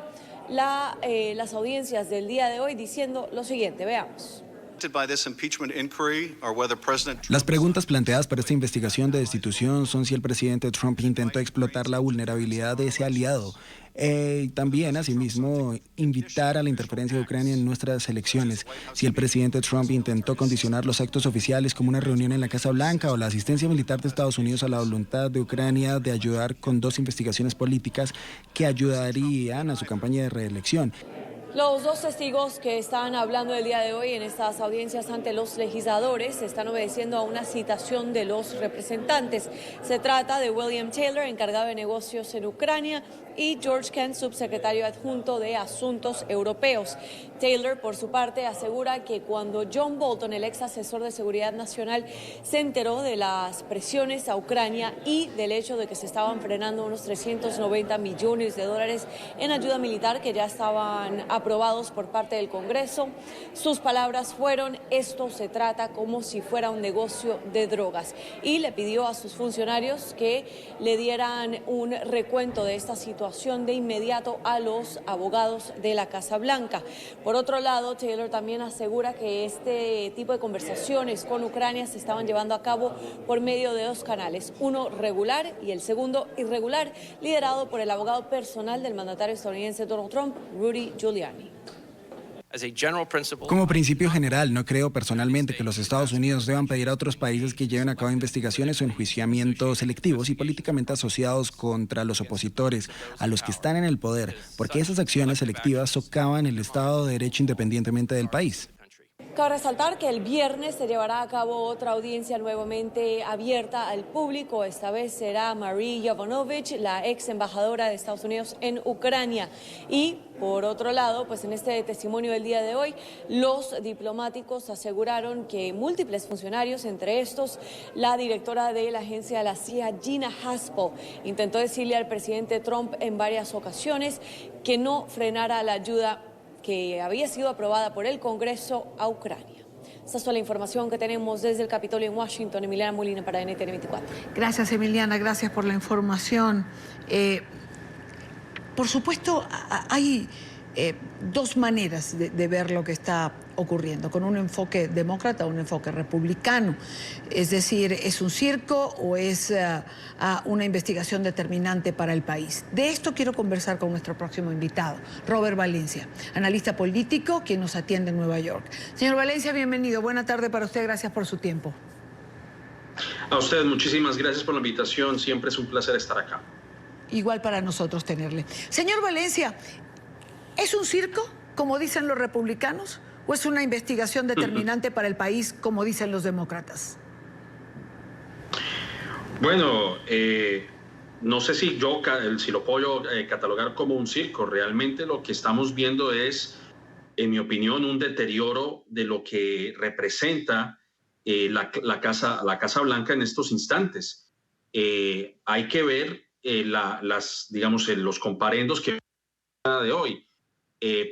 las audiencias del día de hoy diciendo lo siguiente. Veamos.
Las preguntas planteadas para esta investigación de destitución son si el presidente Trump intentó explotar la vulnerabilidad de ese aliado. También, asimismo, invitar a la interferencia de Ucrania en nuestras elecciones. Si el presidente Trump intentó condicionar los actos oficiales como una reunión en la Casa Blanca o la asistencia militar de Estados Unidos a la voluntad de Ucrania de ayudar con 2 investigaciones políticas que ayudarían a su campaña de reelección.
Los 2 testigos que están hablando el día de hoy en estas audiencias ante los legisladores están obedeciendo a una citación de los representantes. Se trata de William Taylor, encargado de negocios en Ucrania, y George Kent, subsecretario adjunto de Asuntos Europeos. Taylor, por su parte, asegura que cuando John Bolton, el ex asesor de Seguridad Nacional, se enteró de las presiones a Ucrania y del hecho de que se estaban frenando unos 390 millones de dólares en ayuda militar que ya estaban aprobados por parte del Congreso, sus palabras fueron: esto se trata como si fuera un negocio de drogas, y le pidió a sus funcionarios que le dieran un recuento de esta situación de inmediato a los abogados de la Casa Blanca. Por otro lado, Taylor también asegura que este tipo de conversaciones con Ucrania se estaban llevando a cabo por medio de 2 canales, uno regular y el segundo irregular, liderado por el abogado personal del mandatario estadounidense Donald Trump, Rudy Giuliani.
Como principio general, no creo personalmente que los Estados Unidos deban pedir a otros países que lleven a cabo investigaciones o enjuiciamientos selectivos y políticamente asociados contra los opositores, a los que están en el poder, porque esas acciones selectivas socavan el Estado de Derecho independientemente del país.
Cabe resaltar que el viernes se llevará a cabo otra audiencia nuevamente abierta al público. Esta vez será Marie Yovanovitch, la ex embajadora de Estados Unidos en Ucrania. Y por otro lado, pues en este testimonio del día de hoy, los diplomáticos aseguraron que múltiples funcionarios, entre estos la directora de la agencia de la CIA, Gina Haspel, intentó decirle al presidente Trump en varias ocasiones que no frenara la ayuda que había sido aprobada por el Congreso a Ucrania. Esta es toda la información que tenemos desde el Capitolio en Washington. Emiliana Molina para NTN 24.
Gracias, Emiliana, gracias por la información. Por supuesto, hay 2 maneras de ver lo que está ocurriendo, con un enfoque demócrata o un enfoque republicano. Es decir, ¿es un circo o es una investigación determinante para el país? De esto quiero conversar con nuestro próximo invitado, Robert Valencia, analista político, quien nos atiende en Nueva York. Señor Valencia, bienvenido. Buena tarde para usted. Gracias por su tiempo.
A usted muchísimas gracias por la invitación, siempre es un placer estar acá.
Igual para nosotros tenerle. Señor Valencia, ¿es un circo, como dicen los republicanos, o es una investigación determinante para el país, como dicen los demócratas?
Bueno, no sé si lo puedo catalogar como un circo. Realmente lo que estamos viendo es, en mi opinión, un deterioro de lo que representa la Casa Blanca en estos instantes. Hay que ver los comparendos que de hoy.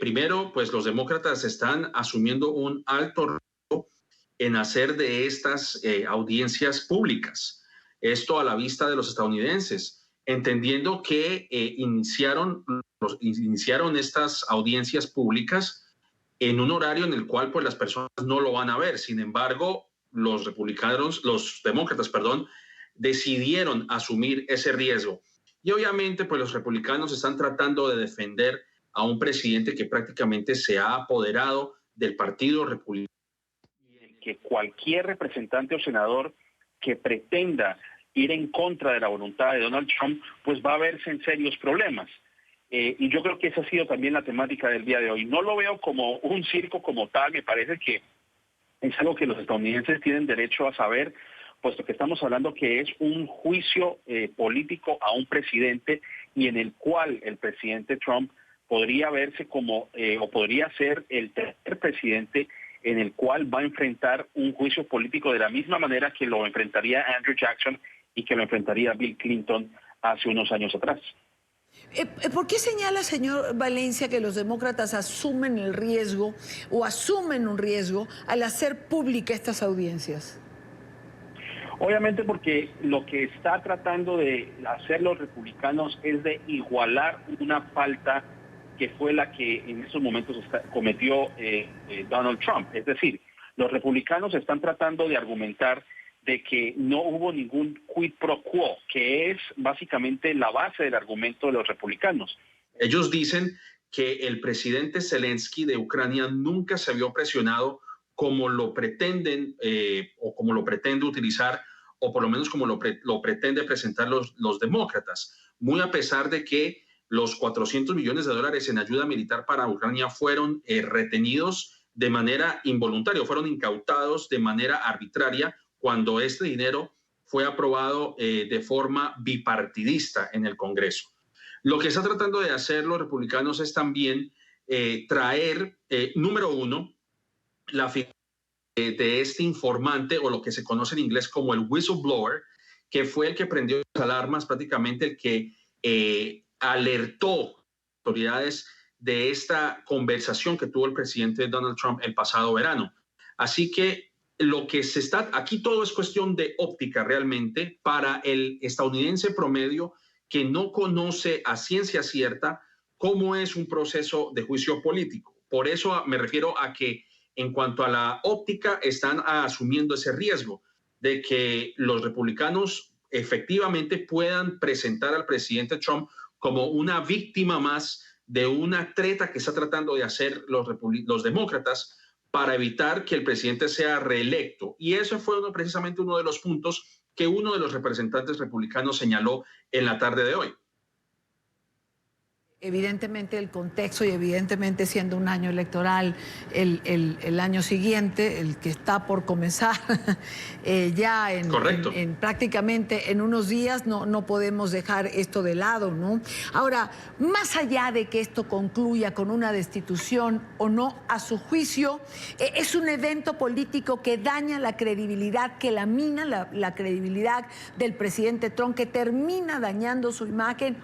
Primero, pues los demócratas están asumiendo un alto riesgo en hacer de estas audiencias públicas. Esto a la vista de los estadounidenses, entendiendo que iniciaron estas audiencias públicas en un horario en el cual pues las personas no lo van a ver. Sin embargo, los demócratas, decidieron asumir ese riesgo. Y obviamente pues los republicanos están tratando de defender a un presidente que prácticamente se ha apoderado del Partido Republicano.
Que cualquier representante o senador que pretenda ir en contra de la voluntad de Donald Trump, pues va a verse en serios problemas. Y yo creo que esa ha sido también la temática del día de hoy. No lo veo como un circo como tal, me parece que es algo que los estadounidenses tienen derecho a saber, puesto que estamos hablando que es un juicio político a un presidente y en el cual el presidente Trump podría verse como, o podría ser el tercer presidente en el cual va a enfrentar un juicio político de la misma manera que lo enfrentaría Andrew Jackson y que lo enfrentaría Bill Clinton hace unos años atrás.
¿Por qué señala, señor Valencia, que los demócratas asumen el riesgo o asumen un riesgo al hacer pública estas audiencias?
Obviamente porque lo que está tratando de hacer los republicanos es de igualar una falta que fue la que en estos momentos cometió Donald Trump. Es decir, los republicanos están tratando de argumentar de que no hubo ningún quid pro quo, que es básicamente la base del argumento de los republicanos.
Ellos dicen que el presidente Zelensky de Ucrania nunca se vio presionado como lo pretenden o como lo pretende utilizar, o por lo menos como lo pretende presentar los demócratas, muy a pesar de que los $400 millones en ayuda militar para Ucrania fueron retenidos de manera involuntaria, fueron incautados de manera arbitraria cuando este dinero fue aprobado de forma bipartidista en el Congreso. Lo que está tratando de hacer los republicanos es también traer, número uno, la figura de este informante, o lo que se conoce en inglés como el whistleblower, que fue el que prendió las alarmas, prácticamente el que alertó a autoridades de esta conversación que tuvo el presidente Donald Trump el pasado verano. Así que aquí todo es cuestión de óptica realmente para el estadounidense promedio que no conoce a ciencia cierta cómo es un proceso de juicio político. Por eso me refiero a que en cuanto a la óptica están asumiendo ese riesgo de que los republicanos efectivamente puedan presentar al presidente Trump como una víctima más de una treta que está tratando de hacer los demócratas para evitar que el presidente sea reelecto. Y eso fue precisamente uno de los puntos que uno de los representantes republicanos señaló en la tarde de hoy.
Evidentemente el contexto y evidentemente siendo un año electoral, el año siguiente, el que está por comenzar, ya prácticamente en unos días no podemos dejar esto de lado, ¿no? Ahora, más allá de que esto concluya con una destitución o no, a su juicio, es un evento político que daña la credibilidad, que lamina la credibilidad del presidente Trump, que termina dañando su imagen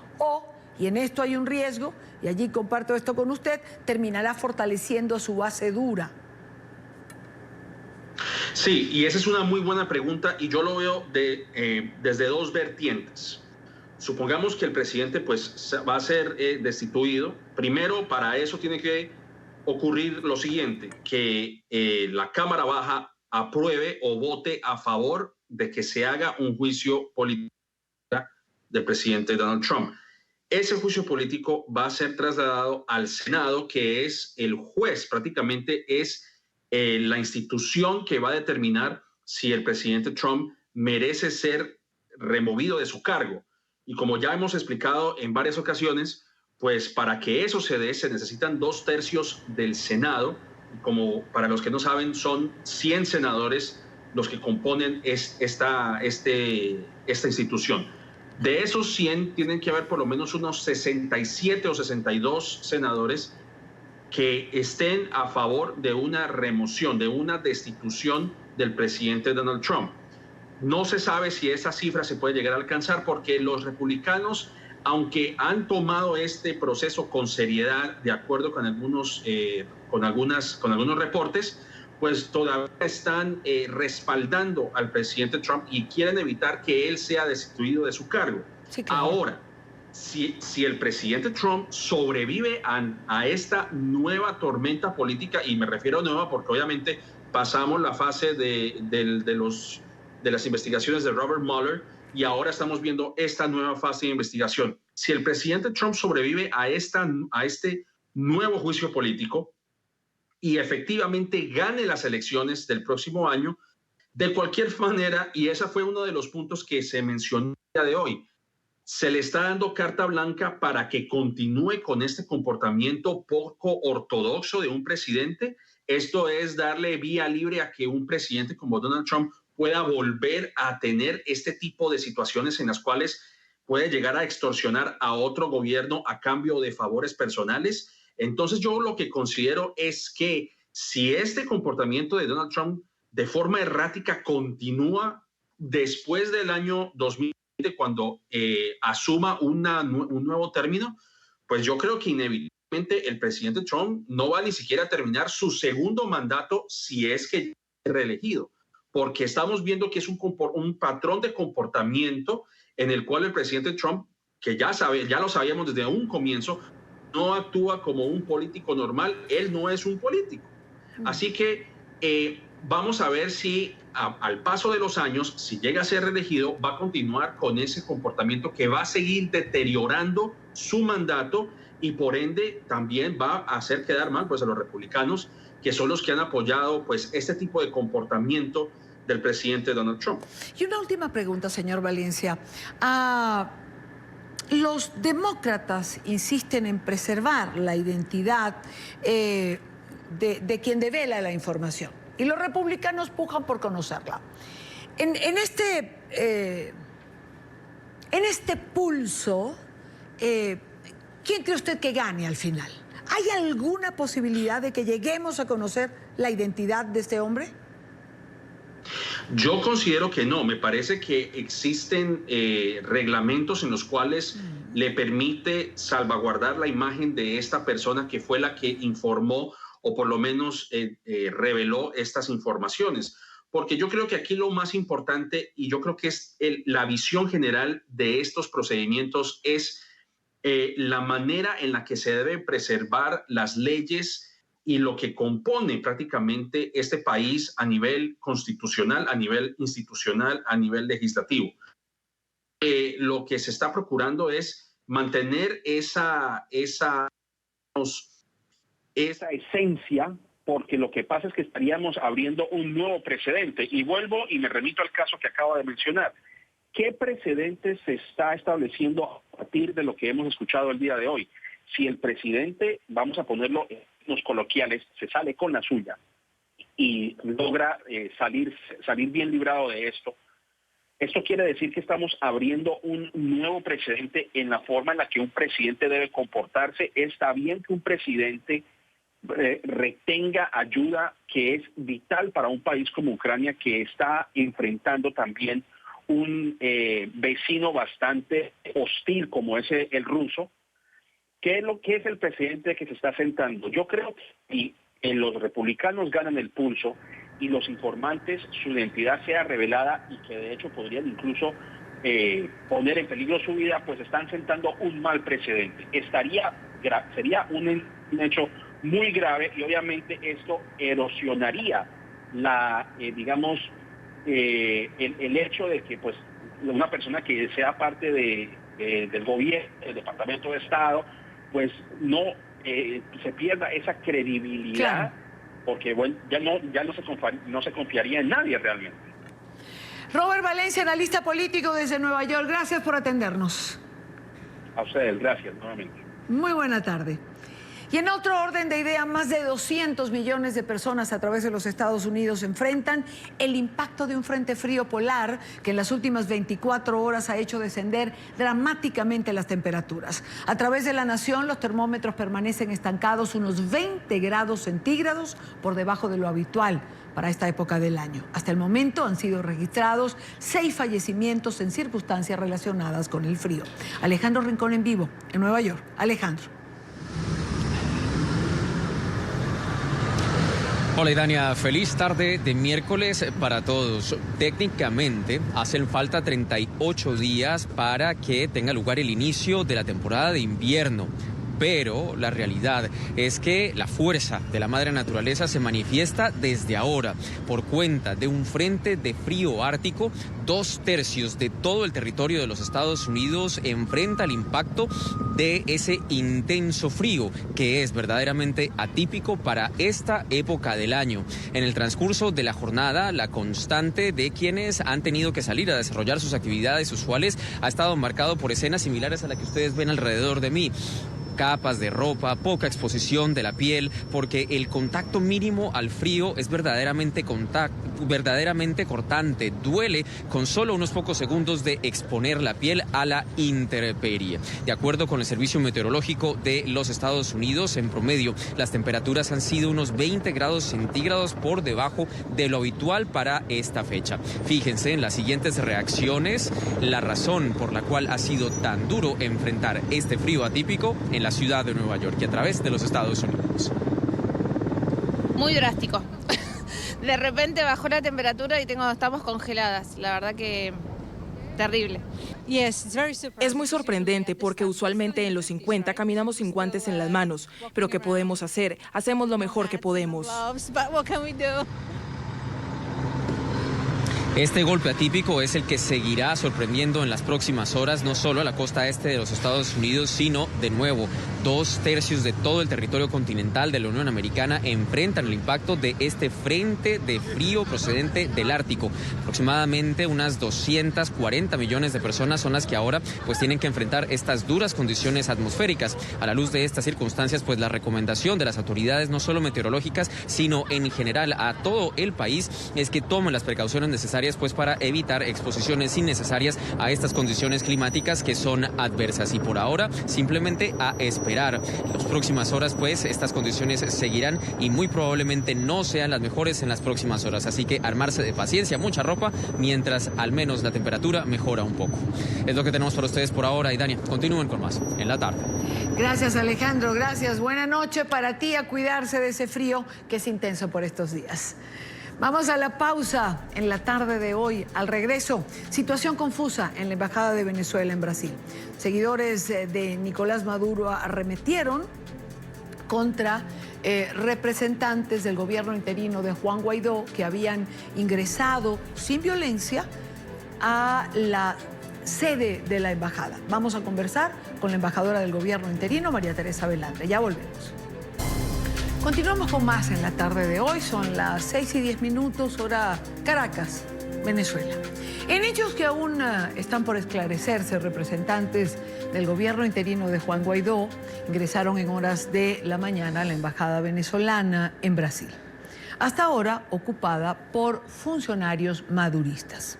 y en esto hay un riesgo, y allí comparto esto con usted, terminará fortaleciendo su base dura.
Sí, y esa es una muy buena pregunta y yo lo veo desde dos vertientes. Supongamos que el presidente va a ser destituido. Primero, para eso tiene que ocurrir lo siguiente, que la Cámara Baja apruebe o vote a favor de que se haga un juicio político del presidente Donald Trump. Ese juicio político va a ser trasladado al Senado, que es el juez, prácticamente es la institución que va a determinar si el presidente Trump merece ser removido de su cargo. Y como ya hemos explicado en varias ocasiones, pues para que eso se dé se necesitan 2/3 del Senado. Como para los que no saben, son 100 senadores los que componen esta institución. De esos 100 tienen que haber por lo menos unos 67 o 62 senadores que estén a favor de una remoción, de una destitución del presidente Donald Trump. No se sabe si esa cifra se puede llegar a alcanzar porque los republicanos, aunque han tomado este proceso con seriedad, de acuerdo con algunos reportes, pues todavía están respaldando al presidente Trump y quieren evitar que él sea destituido de su cargo. Sí, claro. Ahora, si el presidente Trump sobrevive a esta nueva tormenta política, y me refiero a nueva porque obviamente pasamos la fase de las investigaciones de Robert Mueller y ahora estamos viendo esta nueva fase de investigación. Si el presidente Trump sobrevive a este nuevo juicio político y efectivamente gane las elecciones del próximo año, de cualquier manera, y ese fue uno de los puntos que se mencionó el día de hoy, se le está dando carta blanca para que continúe con este comportamiento poco ortodoxo de un presidente. Esto es darle vía libre a que un presidente como Donald Trump pueda volver a tener este tipo de situaciones en las cuales puede llegar a extorsionar a otro gobierno a cambio de favores personales. Entonces yo lo que considero es que si este comportamiento de Donald Trump de forma errática continúa después del año 2020, cuando asuma un nuevo término, pues yo creo que inevitablemente el presidente Trump no va ni siquiera a terminar su segundo mandato si es que es reelegido, porque estamos viendo que es un patrón de comportamiento en el cual el presidente Trump, que ya lo sabíamos desde un comienzo, no actúa como un político normal. Él no es un político. Así que vamos a ver si al paso de los años, si llega a ser reelegido, va a continuar con ese comportamiento que va a seguir deteriorando su mandato y por ende también va a hacer quedar mal pues a los republicanos, que son los que han apoyado pues este tipo de comportamiento del presidente Donald Trump.
Y una última pregunta, señor Valencia. Los demócratas insisten en preservar la identidad de quien devela la información y los republicanos pujan por conocerla. En este pulso, ¿quién cree usted que gane al final? ¿Hay alguna posibilidad de que lleguemos a conocer la identidad de este hombre?
Yo considero que no. Me parece que existen reglamentos en los cuales le permite salvaguardar la imagen de esta persona que fue la que informó o por lo menos reveló estas informaciones. Porque yo creo que aquí lo más importante, y yo creo que es la visión general de estos procedimientos, es la manera en la que se deben preservar las leyes y lo que compone prácticamente este país a nivel constitucional, a nivel institucional, a nivel legislativo. Lo que se está procurando es mantener esa
esencia, porque lo que pasa es que estaríamos abriendo un nuevo precedente. Y vuelvo y me remito al caso que acabo de mencionar. ¿Qué precedente se está estableciendo a partir de lo que hemos escuchado el día de hoy? Si el presidente, vamos a ponerlo en los coloquiales, se sale con la suya y logra salir bien librado de esto, esto quiere decir que estamos abriendo un nuevo precedente en la forma en la que un presidente debe comportarse. Está bien que un presidente retenga ayuda que es vital para un país como Ucrania, que está enfrentando también un vecino bastante hostil como es el ruso. ¿Qué es el presidente que se está sentando? Yo creo que los republicanos ganan el pulso y los informantes, su identidad sea revelada y que de hecho podrían incluso poner en peligro su vida, pues están sentando un mal precedente. Sería un hecho muy grave y obviamente esto erosionaría el hecho de que pues una persona que sea parte del gobierno, del Departamento de Estado, pues no se pierda esa credibilidad, claro, porque bueno, ya no se confiaría en nadie realmente.
Robert Valencia, analista político desde Nueva York, gracias por atendernos.
A ustedes, gracias nuevamente.
Muy buena tarde. Y en otro orden de ideas, más de 200 millones de personas a través de los Estados Unidos enfrentan el impacto de un frente frío polar que en las últimas 24 horas ha hecho descender dramáticamente las temperaturas. A través de la nación, los termómetros permanecen estancados unos 20 grados centígrados por debajo de lo habitual para esta época del año. Hasta el momento han sido registrados 6 fallecimientos en circunstancias relacionadas con el frío. Alejandro Rincón en vivo en Nueva York. Alejandro.
Hola Idania, feliz tarde de miércoles para todos. Técnicamente hacen falta 38 días para que tenga lugar el inicio de la temporada de invierno. Pero la realidad es que la fuerza de la madre naturaleza se manifiesta desde ahora por cuenta de un frente de frío ártico. 2/3 de todo el territorio de los Estados Unidos enfrenta el impacto de ese intenso frío que es verdaderamente atípico para esta época del año. En el transcurso de la jornada, la constante de quienes han tenido que salir a desarrollar sus actividades usuales ha estado marcado por escenas similares a las que ustedes ven alrededor de mí. Capas de ropa, poca exposición de la piel, porque el contacto mínimo al frío es verdaderamente cortante. Duele con solo unos pocos segundos de exponer la piel a la intemperie. De acuerdo con el Servicio Meteorológico de los Estados Unidos, en promedio, las temperaturas han sido unos 20 grados centígrados por debajo de lo habitual para esta fecha. Fíjense en las siguientes reacciones, la razón por la cual ha sido tan duro enfrentar este frío atípico en la ciudad de Nueva York y a través de los Estados Unidos.
Muy drástico. De repente bajó la temperatura y estamos congeladas. La verdad que terrible.
Es muy sorprendente porque usualmente en los 50 caminamos sin guantes en las manos. Pero ¿qué podemos hacer? Hacemos lo mejor que podemos.
Este golpe atípico es el que seguirá sorprendiendo en las próximas horas, no solo a la costa este de los Estados Unidos, sino, de nuevo, 2/3 de todo el territorio continental de la Unión Americana enfrentan el impacto de este frente de frío procedente del Ártico. Aproximadamente unas 240 millones de personas son las que ahora pues tienen que enfrentar estas duras condiciones atmosféricas. A la luz de estas circunstancias, pues la recomendación de las autoridades, no solo meteorológicas, sino en general a todo el país, es que tomen las precauciones necesarias pues para evitar exposiciones innecesarias a estas condiciones climáticas que son adversas. Y por ahora, simplemente a esperar. En las próximas horas, pues, estas condiciones seguirán y muy probablemente no sean las mejores en las próximas horas. Así que armarse de paciencia, mucha ropa, mientras al menos la temperatura mejora un poco. Es lo que tenemos para ustedes por ahora. Y Dania, continúen con más en la tarde.
Gracias, Alejandro. Gracias. Buena noche para ti, a cuidarse de ese frío que es intenso por estos días. Vamos a la pausa en la tarde de hoy. Al regreso, situación confusa en la Embajada de Venezuela en Brasil. Seguidores de Nicolás Maduro arremetieron contra representantes del gobierno interino de Juan Guaidó que habían ingresado sin violencia a la sede de la embajada. Vamos a conversar con la embajadora del gobierno interino, María Teresa Velandre. Ya volvemos. Continuamos con más en la tarde de hoy. Son las 6:10, hora Caracas, Venezuela. En hechos que aún están por esclarecerse, representantes del gobierno interino de Juan Guaidó ingresaron en horas de la mañana a la embajada venezolana en Brasil, hasta ahora ocupada por funcionarios maduristas.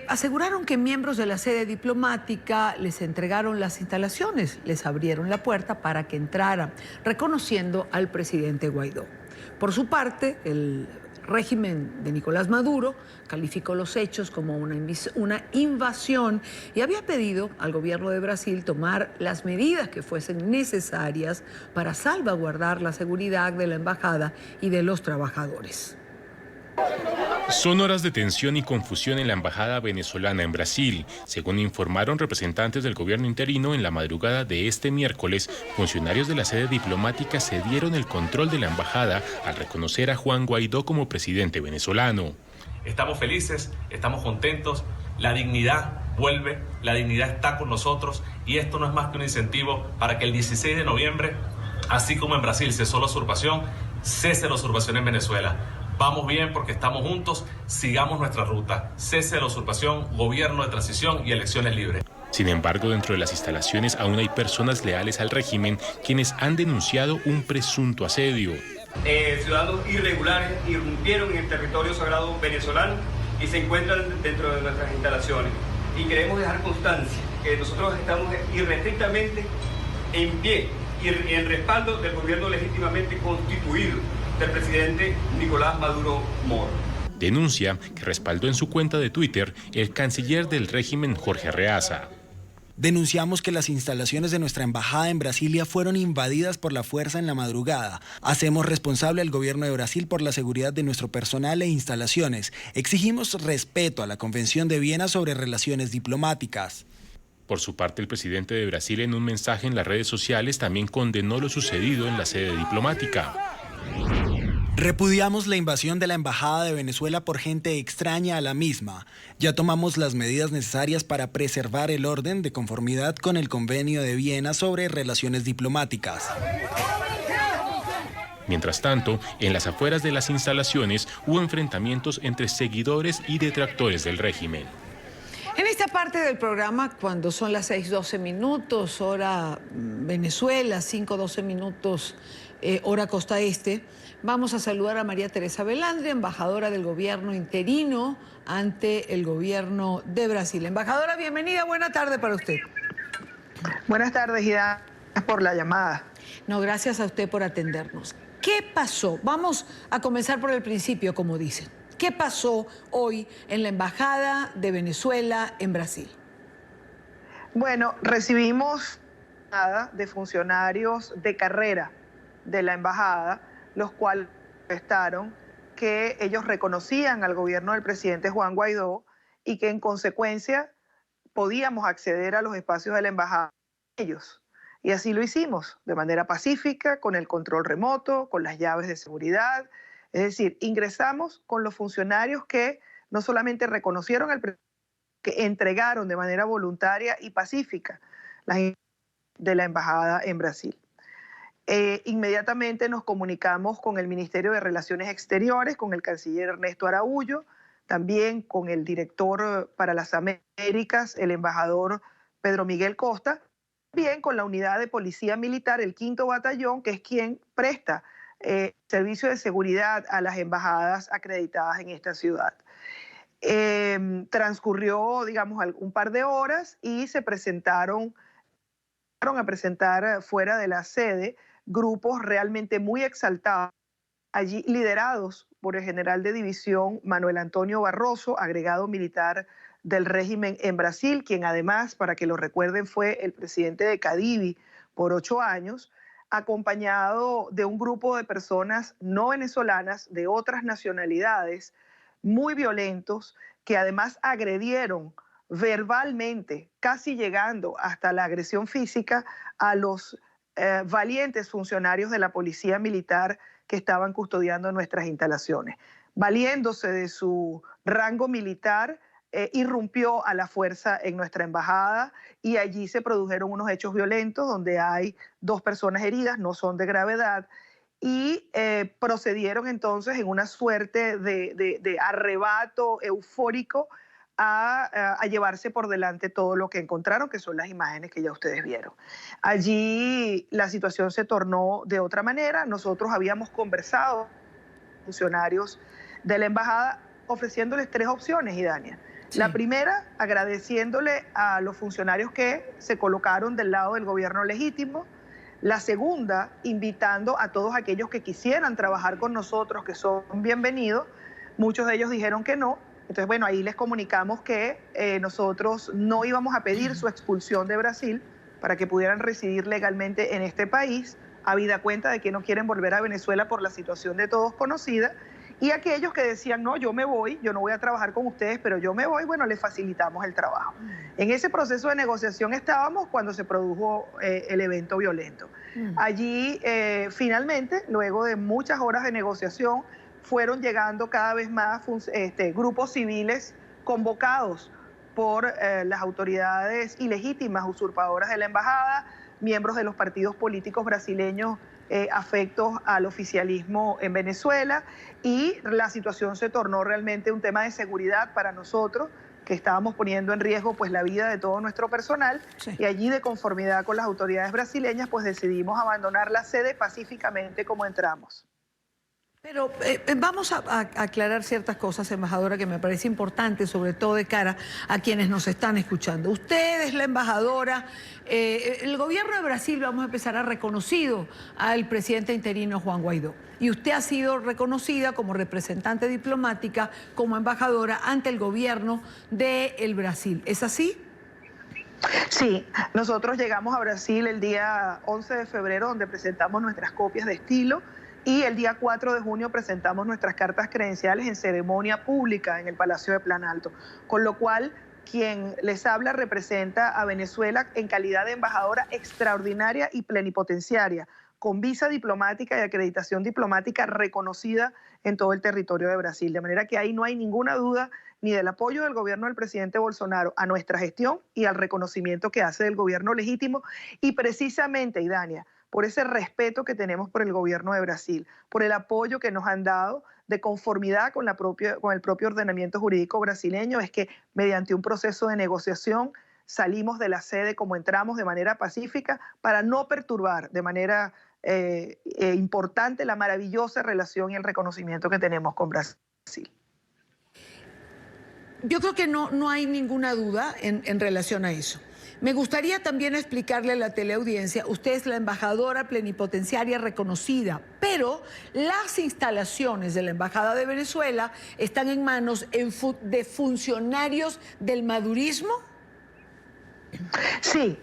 Aseguraron que miembros de la sede diplomática les entregaron las instalaciones, les abrieron la puerta para que entraran, reconociendo al presidente Guaidó. Por su parte, el régimen de Nicolás Maduro calificó los hechos como una invasión y había pedido al gobierno de Brasil tomar las medidas que fuesen necesarias para salvaguardar la seguridad de la embajada y de los trabajadores.
Son horas de tensión y confusión en la embajada venezolana en Brasil. Según informaron representantes del gobierno interino, en la madrugada de este miércoles, funcionarios de la sede diplomática cedieron el control de la embajada al reconocer a Juan Guaidó como presidente venezolano.
Estamos felices, estamos contentos, la dignidad vuelve, la dignidad está con nosotros y esto no es más que un incentivo para que el 16 de noviembre, así como en Brasil cesó la usurpación, cese la usurpación en Venezuela. Vamos bien porque estamos juntos, sigamos nuestra ruta. Cese de la usurpación, gobierno de transición y elecciones libres.
Sin embargo, dentro de las instalaciones aún hay personas leales al régimen quienes han denunciado un presunto asedio.
Ciudadanos irregulares irrumpieron en el territorio sagrado venezolano y se encuentran dentro de nuestras instalaciones. Y queremos dejar constancia que nosotros estamos irrestrictamente en pie y en respaldo del gobierno legítimamente constituido del presidente Nicolás Maduro Moro.
Denuncia que respaldó en su cuenta de Twitter el canciller del régimen Jorge Arreaza.
Denunciamos que las instalaciones de nuestra embajada en Brasilia fueron invadidas por la fuerza en la madrugada. Hacemos responsable al gobierno de Brasil por la seguridad de nuestro personal e instalaciones. Exigimos respeto a la Convención de Viena sobre relaciones diplomáticas.
Por su parte, el presidente de Brasil, en un mensaje en las redes sociales, también condenó lo sucedido en la sede diplomática.
Repudiamos la invasión de la Embajada de Venezuela por gente extraña a la misma. Ya tomamos las medidas necesarias para preservar el orden de conformidad con el Convenio de Viena sobre relaciones diplomáticas.
Mientras tanto, en las afueras de las instalaciones hubo enfrentamientos entre seguidores y detractores del régimen.
En esta parte del programa, cuando son las 6:12 minutos, hora Venezuela, 5:12 minutos, hora Costa Este, vamos a saludar a María Teresa Velandria, embajadora del gobierno interino ante el gobierno de Brasil. Embajadora, bienvenida, buena tarde para usted.
Buenas tardes, y gracias por la llamada.
No, gracias a usted por atendernos. ¿Qué pasó? Vamos a comenzar por el principio, como dicen. ¿Qué pasó hoy en la Embajada de Venezuela en Brasil?
Bueno, recibimos de funcionarios de carrera de la embajada, los cuales manifestaron que ellos reconocían al gobierno del presidente Juan Guaidó y que en consecuencia podíamos acceder a los espacios de la embajada ellos. Y así lo hicimos, de manera pacífica, con el control remoto, con las llaves de seguridad. Es decir, ingresamos con los funcionarios que no solamente reconocieron al presidente, que entregaron de manera voluntaria y pacífica las de la embajada en Brasil. Inmediatamente nos comunicamos con el Ministerio de Relaciones Exteriores, con el canciller Ernesto Araújo, también con el director para las Américas, el embajador Pedro Miguel Costa, también con la unidad de policía militar, el 5º Batallón, que es quien presta servicio de seguridad a las embajadas acreditadas en esta ciudad. Transcurrió, digamos, un par de horas y se presentaron a presentar fuera de la sede grupos realmente muy exaltados, allí liderados por el general de división Manuel Antonio Barroso, agregado militar del régimen en Brasil, quien además, para que lo recuerden, fue el presidente de Cadivi por 8 años, acompañado de un grupo de personas no venezolanas de otras nacionalidades, muy violentos, que además agredieron verbalmente, casi llegando hasta la agresión física, a los valientes funcionarios de la policía militar que estaban custodiando nuestras instalaciones. Valiéndose de su rango militar, irrumpió a la fuerza en nuestra embajada y allí se produjeron unos hechos violentos donde hay 2 personas heridas, no son de gravedad, y procedieron entonces en una suerte de arrebato eufórico a llevarse por delante todo lo que encontraron, que son las imágenes que ya ustedes vieron. Allí la situación se tornó de otra manera. Nosotros habíamos conversado con funcionarios de la embajada ofreciéndoles 3 opciones, Idania. Sí. La primera, agradeciéndole a los funcionarios que se colocaron del lado del gobierno legítimo. La segunda, invitando a todos aquellos que quisieran trabajar con nosotros, que son bienvenidos. Muchos de ellos dijeron que no. Entonces, bueno, ahí les comunicamos que nosotros no íbamos a pedir su expulsión de Brasil para que pudieran residir legalmente en este país, habida cuenta de que no quieren volver a Venezuela por la situación de todos conocida. Y aquellos que decían, no, yo me voy, yo no voy a trabajar con ustedes, pero yo me voy, bueno, les facilitamos el trabajo. En ese proceso de negociación estábamos cuando se produjo el evento violento. Allí, finalmente, luego de muchas horas de negociación, fueron llegando cada vez más grupos civiles convocados por las autoridades ilegítimas, usurpadoras de la embajada, miembros de los partidos políticos brasileños afectos al oficialismo en Venezuela, y la situación se tornó realmente un tema de seguridad para nosotros, que estábamos poniendo en riesgo pues la vida de todo nuestro personal, y allí, de conformidad con las autoridades brasileñas, pues decidimos abandonar la sede pacíficamente como entramos.
Pero vamos a aclarar ciertas cosas, embajadora, que me parece importante, sobre todo de cara a quienes nos están escuchando. Usted es la embajadora, el gobierno de Brasil, vamos a empezar, ha reconocido al presidente interino Juan Guaidó. Y usted ha sido reconocida como representante diplomática, como embajadora ante el gobierno del Brasil. ¿Es así?
Sí, nosotros llegamos a Brasil el día 11 de febrero, donde presentamos nuestras copias de estilo, y el día 4 de junio presentamos nuestras cartas credenciales en ceremonia pública en el Palacio de Planalto, con lo cual quien les habla representa a Venezuela en calidad de embajadora extraordinaria y plenipotenciaria, con visa diplomática y acreditación diplomática reconocida en todo el territorio de Brasil. De manera que ahí no hay ninguna duda ni del apoyo del gobierno del presidente Bolsonaro a nuestra gestión y al reconocimiento que hace del gobierno legítimo, y precisamente, Idania, por ese respeto que tenemos por el gobierno de Brasil, por el apoyo que nos han dado de conformidad con el propio ordenamiento jurídico brasileño, es que mediante un proceso de negociación salimos de la sede como entramos, de manera pacífica, para no perturbar de manera importante la maravillosa relación y el reconocimiento que tenemos con Brasil.
Yo creo que no hay ninguna duda en relación a eso. Me gustaría también explicarle a la teleaudiencia, usted es la embajadora plenipotenciaria reconocida, pero las instalaciones de la Embajada de Venezuela están en manos de funcionarios del madurismo.
Sí,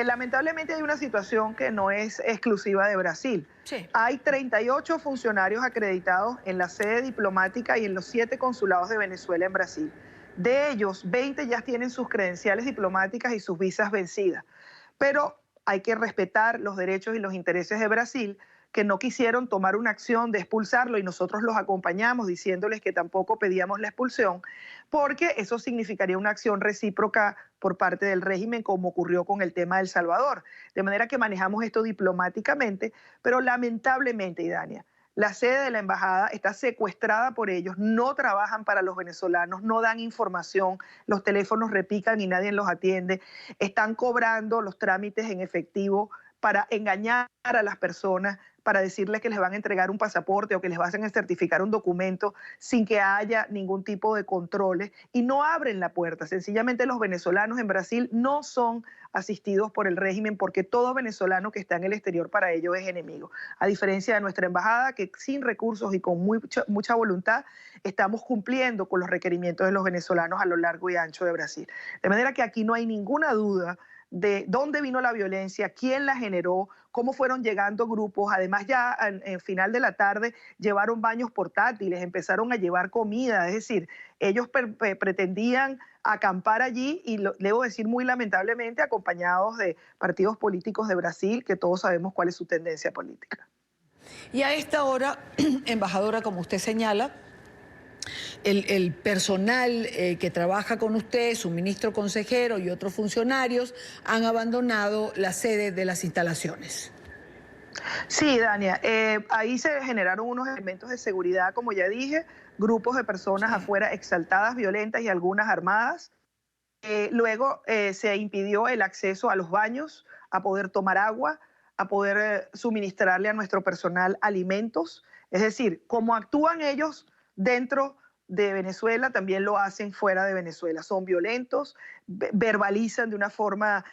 lamentablemente hay una situación que no es exclusiva de Brasil. Sí. Hay 38 funcionarios acreditados en la sede diplomática y en los 7 consulados de Venezuela en Brasil. De ellos, 20 ya tienen sus credenciales diplomáticas y sus visas vencidas. Pero hay que respetar los derechos y los intereses de Brasil, que no quisieron tomar una acción de expulsarlo, y nosotros los acompañamos diciéndoles que tampoco pedíamos la expulsión, porque eso significaría una acción recíproca por parte del régimen, como ocurrió con el tema de El Salvador. De manera que manejamos esto diplomáticamente, pero lamentablemente, Idania, la sede de la embajada está secuestrada por ellos, no trabajan para los venezolanos, no dan información, los teléfonos repican y nadie los atiende, están cobrando los trámites en efectivo para engañar a las personas, para decirles que les van a entregar un pasaporte o que les van a certificar un documento sin que haya ningún tipo de controles, y no abren la puerta. Sencillamente los venezolanos en Brasil no son asistidos por el régimen, porque todo venezolano que está en el exterior para ellos es enemigo. A diferencia de nuestra embajada, que sin recursos y con mucha voluntad estamos cumpliendo con los requerimientos de los venezolanos a lo largo y ancho de Brasil. De manera que aquí no hay ninguna duda de dónde vino la violencia, quién la generó, cómo fueron llegando grupos. Además, ya en final de la tarde llevaron baños portátiles, empezaron a llevar comida, es decir, ellos pretendían acampar allí, y debo decir muy lamentablemente acompañados de partidos políticos de Brasil, que todos sabemos cuál es su tendencia política.
Y a esta hora, embajadora, como usted señala, el personal que trabaja con usted, su ministro consejero y otros funcionarios han abandonado la sede de las instalaciones.
Sí, Dania, ahí se generaron unos elementos de seguridad, como ya dije, grupos de personas afuera exaltadas, violentas y algunas armadas. Luego se impidió el acceso a los baños, a poder tomar agua, a poder suministrarle a nuestro personal alimentos. Es decir, como actúan ellos dentro de Venezuela, también lo hacen fuera de Venezuela. Son violentos, verbalizan de una forma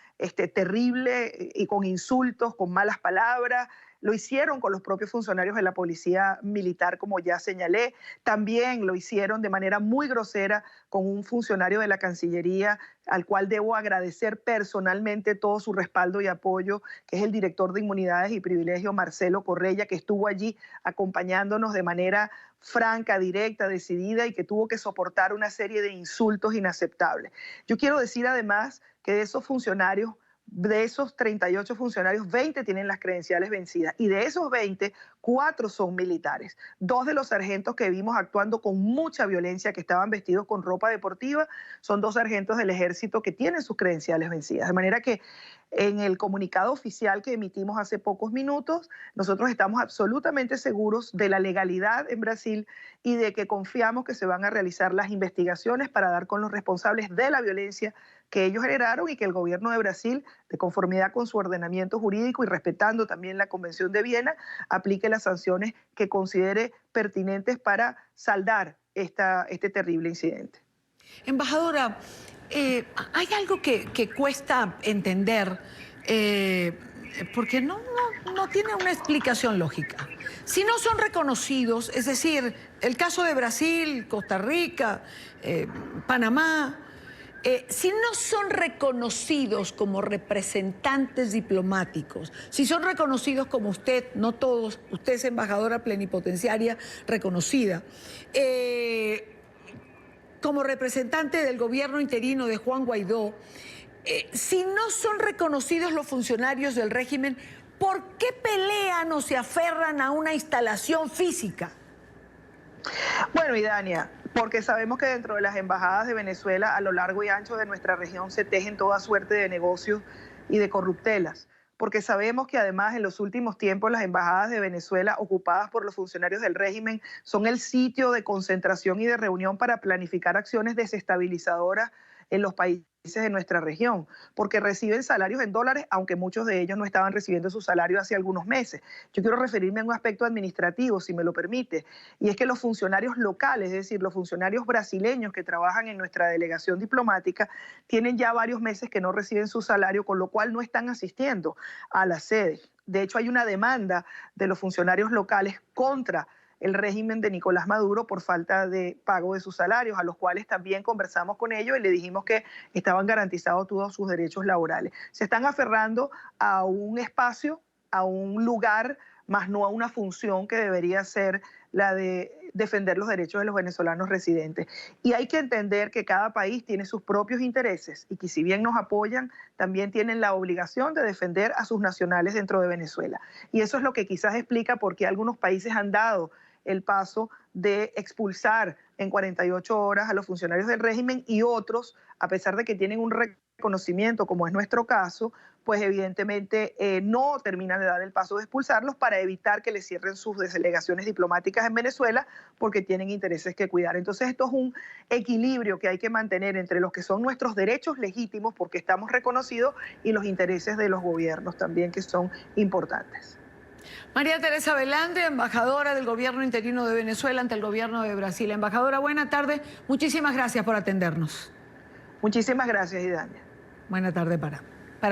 terrible y con insultos, con malas palabras. Lo hicieron con los propios funcionarios de la policía militar, como ya señalé. También lo hicieron de manera muy grosera con un funcionario de la Cancillería, al cual debo agradecer personalmente todo su respaldo y apoyo, que es el director de Inmunidades y Privilegios, Marcelo Correia, que estuvo allí acompañándonos de manera franca, directa, decidida, y que tuvo que soportar una serie de insultos inaceptables. Yo quiero decir además que de esos funcionarios, De esos 38 funcionarios, 20 tienen las credenciales vencidas y de esos 20, 4 son militares. 2 de los sargentos que vimos actuando con mucha violencia, que estaban vestidos con ropa deportiva, son 2 sargentos del ejército que tienen sus credenciales vencidas. De manera que en el comunicado oficial que emitimos hace pocos minutos, nosotros estamos absolutamente seguros de la legalidad en Brasil y de que confiamos que se van a realizar las investigaciones para dar con los responsables de la violencia que ellos generaron y que el gobierno de Brasil, de conformidad con su ordenamiento jurídico y respetando también la Convención de Viena, aplique las sanciones que considere pertinentes para saldar este terrible incidente.
Embajadora, hay algo que cuesta entender, porque no tiene una explicación lógica. Si no son reconocidos, es decir, el caso de Brasil, Costa Rica, Panamá, si no son reconocidos como representantes diplomáticos, si son reconocidos como usted, no todos, usted es embajadora plenipotenciaria reconocida, como representante del gobierno interino de Juan Guaidó, si no son reconocidos los funcionarios del régimen, ¿por qué pelean o se aferran a una instalación física?
Bueno, Idania, porque sabemos que dentro de las embajadas de Venezuela a lo largo y ancho de nuestra región se tejen toda suerte de negocios y de corruptelas. Porque sabemos que además en los últimos tiempos las embajadas de Venezuela ocupadas por los funcionarios del régimen son el sitio de concentración y de reunión para planificar acciones desestabilizadoras en los países de nuestra región, porque reciben salarios en dólares, aunque muchos de ellos no estaban recibiendo su salario hace algunos meses. Yo quiero referirme a un aspecto administrativo, si me lo permite, y es que los funcionarios locales, es decir, los funcionarios brasileños que trabajan en nuestra delegación diplomática, tienen ya varios meses que no reciben su salario, con lo cual no están asistiendo a la sede. De hecho, hay una demanda de los funcionarios locales contra el régimen de Nicolás Maduro por falta de pago de sus salarios, a los cuales también conversamos con ellos y le dijimos que estaban garantizados todos sus derechos laborales. Se están aferrando a un espacio, a un lugar, más no a una función que debería ser la de defender los derechos de los venezolanos residentes. Y hay que entender que cada país tiene sus propios intereses y que si bien nos apoyan, también tienen la obligación de defender a sus nacionales dentro de Venezuela. Y eso es lo que quizás explica por qué algunos países han dado el paso de expulsar en 48 horas a los funcionarios del régimen y otros, a pesar de que tienen un reconocimiento, como es nuestro caso, pues evidentemente no terminan de dar el paso de expulsarlos para evitar que les cierren sus delegaciones diplomáticas en Venezuela porque tienen intereses que cuidar. Entonces esto es un equilibrio que hay que mantener entre los que son nuestros derechos legítimos porque estamos reconocidos y los intereses de los gobiernos también que son importantes.
María Teresa Velandia, embajadora del gobierno interino de Venezuela ante el gobierno de Brasil. Embajadora, buena tarde. Muchísimas gracias por atendernos.
Muchísimas gracias, Idania.
Buena tarde para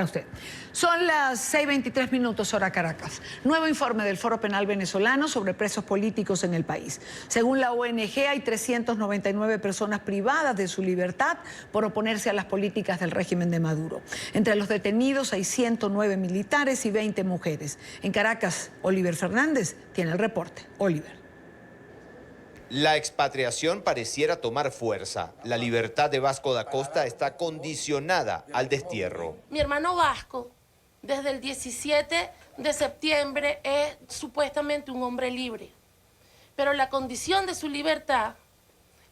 usted. Son las 6:23 minutos hora Caracas. Nuevo informe del Foro Penal Venezolano sobre presos políticos en el país. Según la ONG, hay 399 personas privadas de su libertad por oponerse a las políticas del régimen de Maduro. Entre los detenidos hay 109 militares y 20 mujeres. En Caracas, Oliver Fernández tiene el reporte. Oliver.
La expatriación pareciera tomar fuerza. La libertad de Vasco da Costa está condicionada al destierro.
Mi hermano Vasco, desde el 17 de septiembre, es supuestamente un hombre libre. Pero la condición de su libertad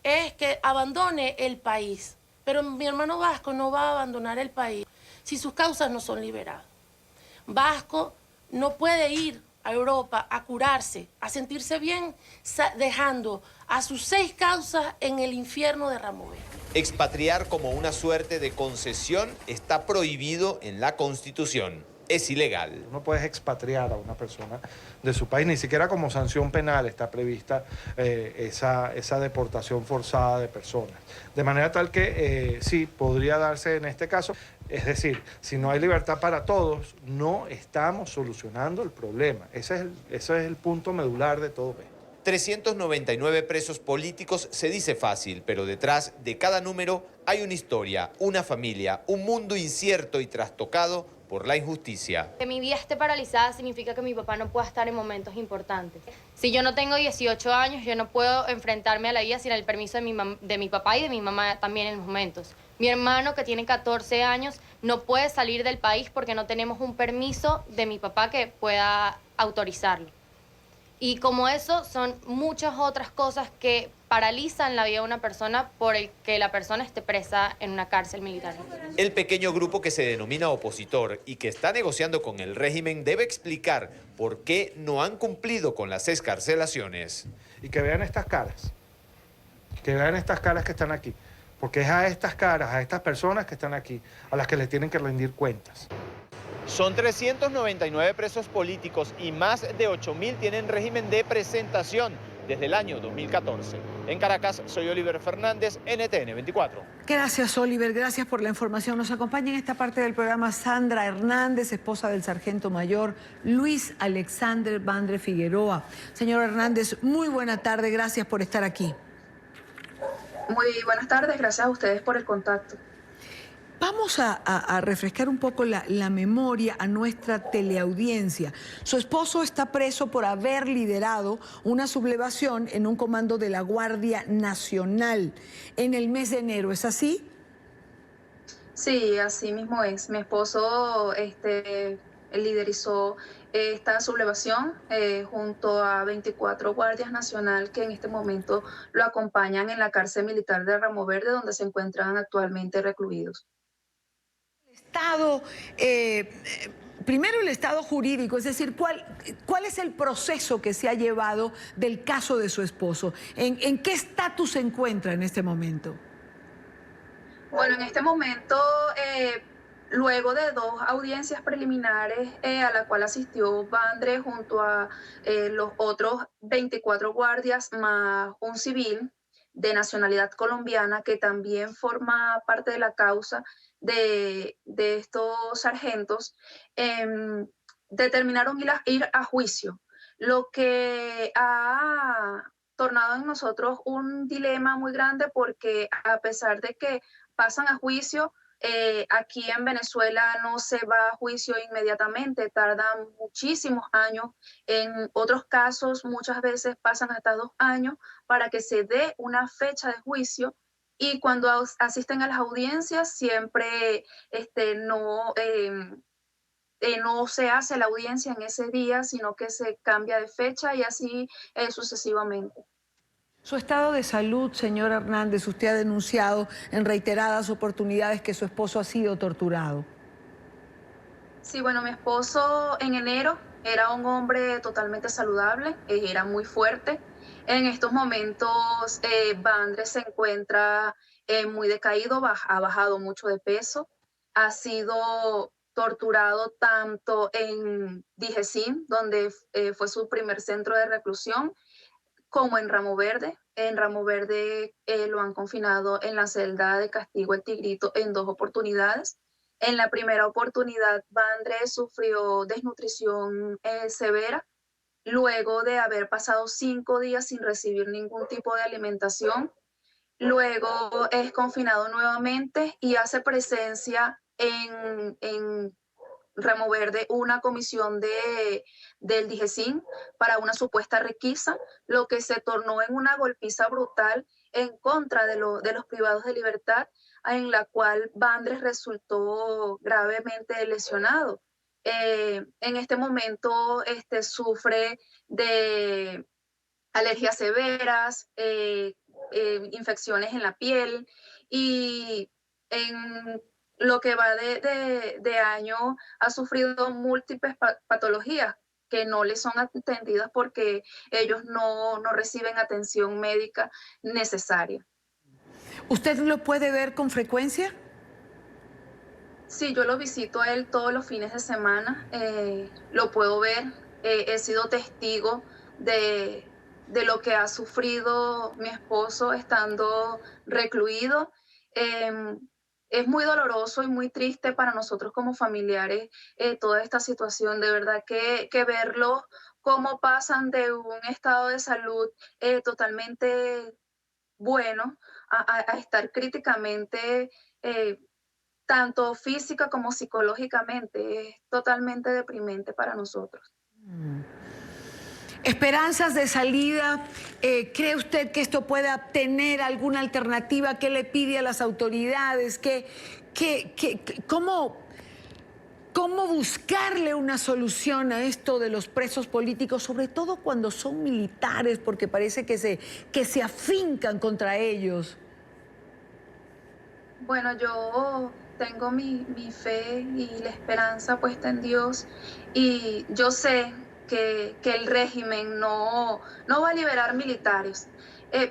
es que abandone el país. Pero mi hermano Vasco no va a abandonar el país si sus causas no son liberadas. Vasco no puede ir a Europa a curarse, a sentirse bien, dejando a sus 6 causas en el infierno de Ramover.
Expatriar como una suerte de concesión está prohibido en la Constitución. Es ilegal.
No puedes expatriar a una persona de su país, ni siquiera como sanción penal está prevista esa deportación forzada de personas. De manera tal que sí, podría darse en este caso. Es decir, si no hay libertad para todos, no estamos solucionando el problema. Ese es el punto medular de todo esto.
399 presos políticos se dice fácil, pero detrás de cada número hay una historia, una familia, un mundo incierto y trastocado por la injusticia.
Que mi vida esté paralizada significa que mi papá no pueda estar en momentos importantes. Si yo no tengo 18 años, yo no puedo enfrentarme a la vida sin el permiso de mi papá y de mi mamá también en los momentos. Mi hermano, que tiene 14 años, no puede salir del país porque no tenemos un permiso de mi papá que pueda autorizarlo. Y como eso, son muchas otras cosas que paralizan la vida de una persona por el que la persona esté presa en una cárcel militar.
El pequeño grupo que se denomina opositor y que está negociando con el régimen debe explicar por qué no han cumplido con las excarcelaciones.
Y que vean estas caras, que están aquí, porque es a estas caras, a estas personas que están aquí, a las que les tienen que rendir cuentas.
Son 399 presos políticos y más de 8.000 tienen régimen de presentación desde el año 2014. En Caracas, soy Oliver Fernández, NTN 24.
Gracias, Oliver, gracias por la información. Nos acompaña en esta parte del programa Sandra Hernández, esposa del sargento mayor Luis Alexander Bandre Figueroa. Señor Hernández, muy buena tarde, gracias por estar aquí.
Muy buenas tardes, gracias a ustedes por el contacto.
Vamos a refrescar un poco la memoria a nuestra teleaudiencia. Su esposo está preso por haber liderado una sublevación en un comando de la Guardia Nacional en el mes de enero, ¿es así?
Sí, así mismo es. Mi esposo liderizó esta sublevación junto a 24 guardias nacional que en este momento lo acompañan en la cárcel militar de Ramo Verde, donde se encuentran actualmente recluidos.
Estado, primero el estado jurídico, es decir, ¿cuál es el proceso que se ha llevado del caso de su esposo? ¿En qué estatus se encuentra en este momento?
Bueno, en este momento, luego de 2 audiencias preliminares a la cual asistió Bandre junto a los otros 24 guardias más un civil de nacionalidad colombiana que también forma parte de la causa de estos sargentos, determinaron ir a juicio, lo que ha tornado en nosotros un dilema muy grande porque a pesar de que pasan a juicio, aquí en Venezuela no se va a juicio inmediatamente, tardan muchísimos años. En otros casos muchas veces pasan hasta 2 años para que se dé una fecha de juicio. Y cuando asisten a las audiencias siempre no se hace la audiencia en ese día, sino que se cambia de fecha y así sucesivamente.
Su estado de salud, señor Hernández, usted ha denunciado en reiteradas oportunidades que su esposo ha sido torturado.
Sí, bueno, mi esposo en enero era un hombre totalmente saludable, era muy fuerte. En estos momentos, Bandre se encuentra muy decaído, ha bajado mucho de peso, ha sido torturado tanto en Dijesin, donde fue su primer centro de reclusión, como en Ramo Verde. En Ramo Verde lo han confinado en la celda de castigo El Tigrito en 2 oportunidades. En la primera oportunidad, Bandre sufrió desnutrición severa, luego de haber pasado 5 días sin recibir ningún tipo de alimentación. Luego es confinado nuevamente y hace presencia en Ramo Verde una comisión del Dijesin para una supuesta requisa, lo que se tornó en una golpiza brutal en contra de los privados de libertad, en la cual Bandre resultó gravemente lesionado. En este momento sufre de alergias severas, infecciones en la piel y en lo que va de año ha sufrido múltiples patologías que no le son atendidas porque ellos no reciben atención médica necesaria.
¿Usted lo puede ver con frecuencia?
Sí, yo lo visito a él todos los fines de semana, lo puedo ver, he sido testigo de lo que ha sufrido mi esposo estando recluido. Es muy doloroso y muy triste para nosotros como familiares toda esta situación. De verdad que verlo cómo pasan de un estado de salud totalmente bueno a estar críticamente, tanto física como psicológicamente, es totalmente deprimente para nosotros.
¿Esperanzas de salida? ¿Cree usted que esto pueda tener alguna alternativa? ¿Qué le pide a las autoridades? ¿Cómo buscarle una solución a esto de los presos políticos, sobre todo cuando son militares, porque parece que se afincan contra ellos?
Bueno, yo tengo mi fe y la esperanza puesta en Dios, y yo sé que el régimen no va a liberar militares,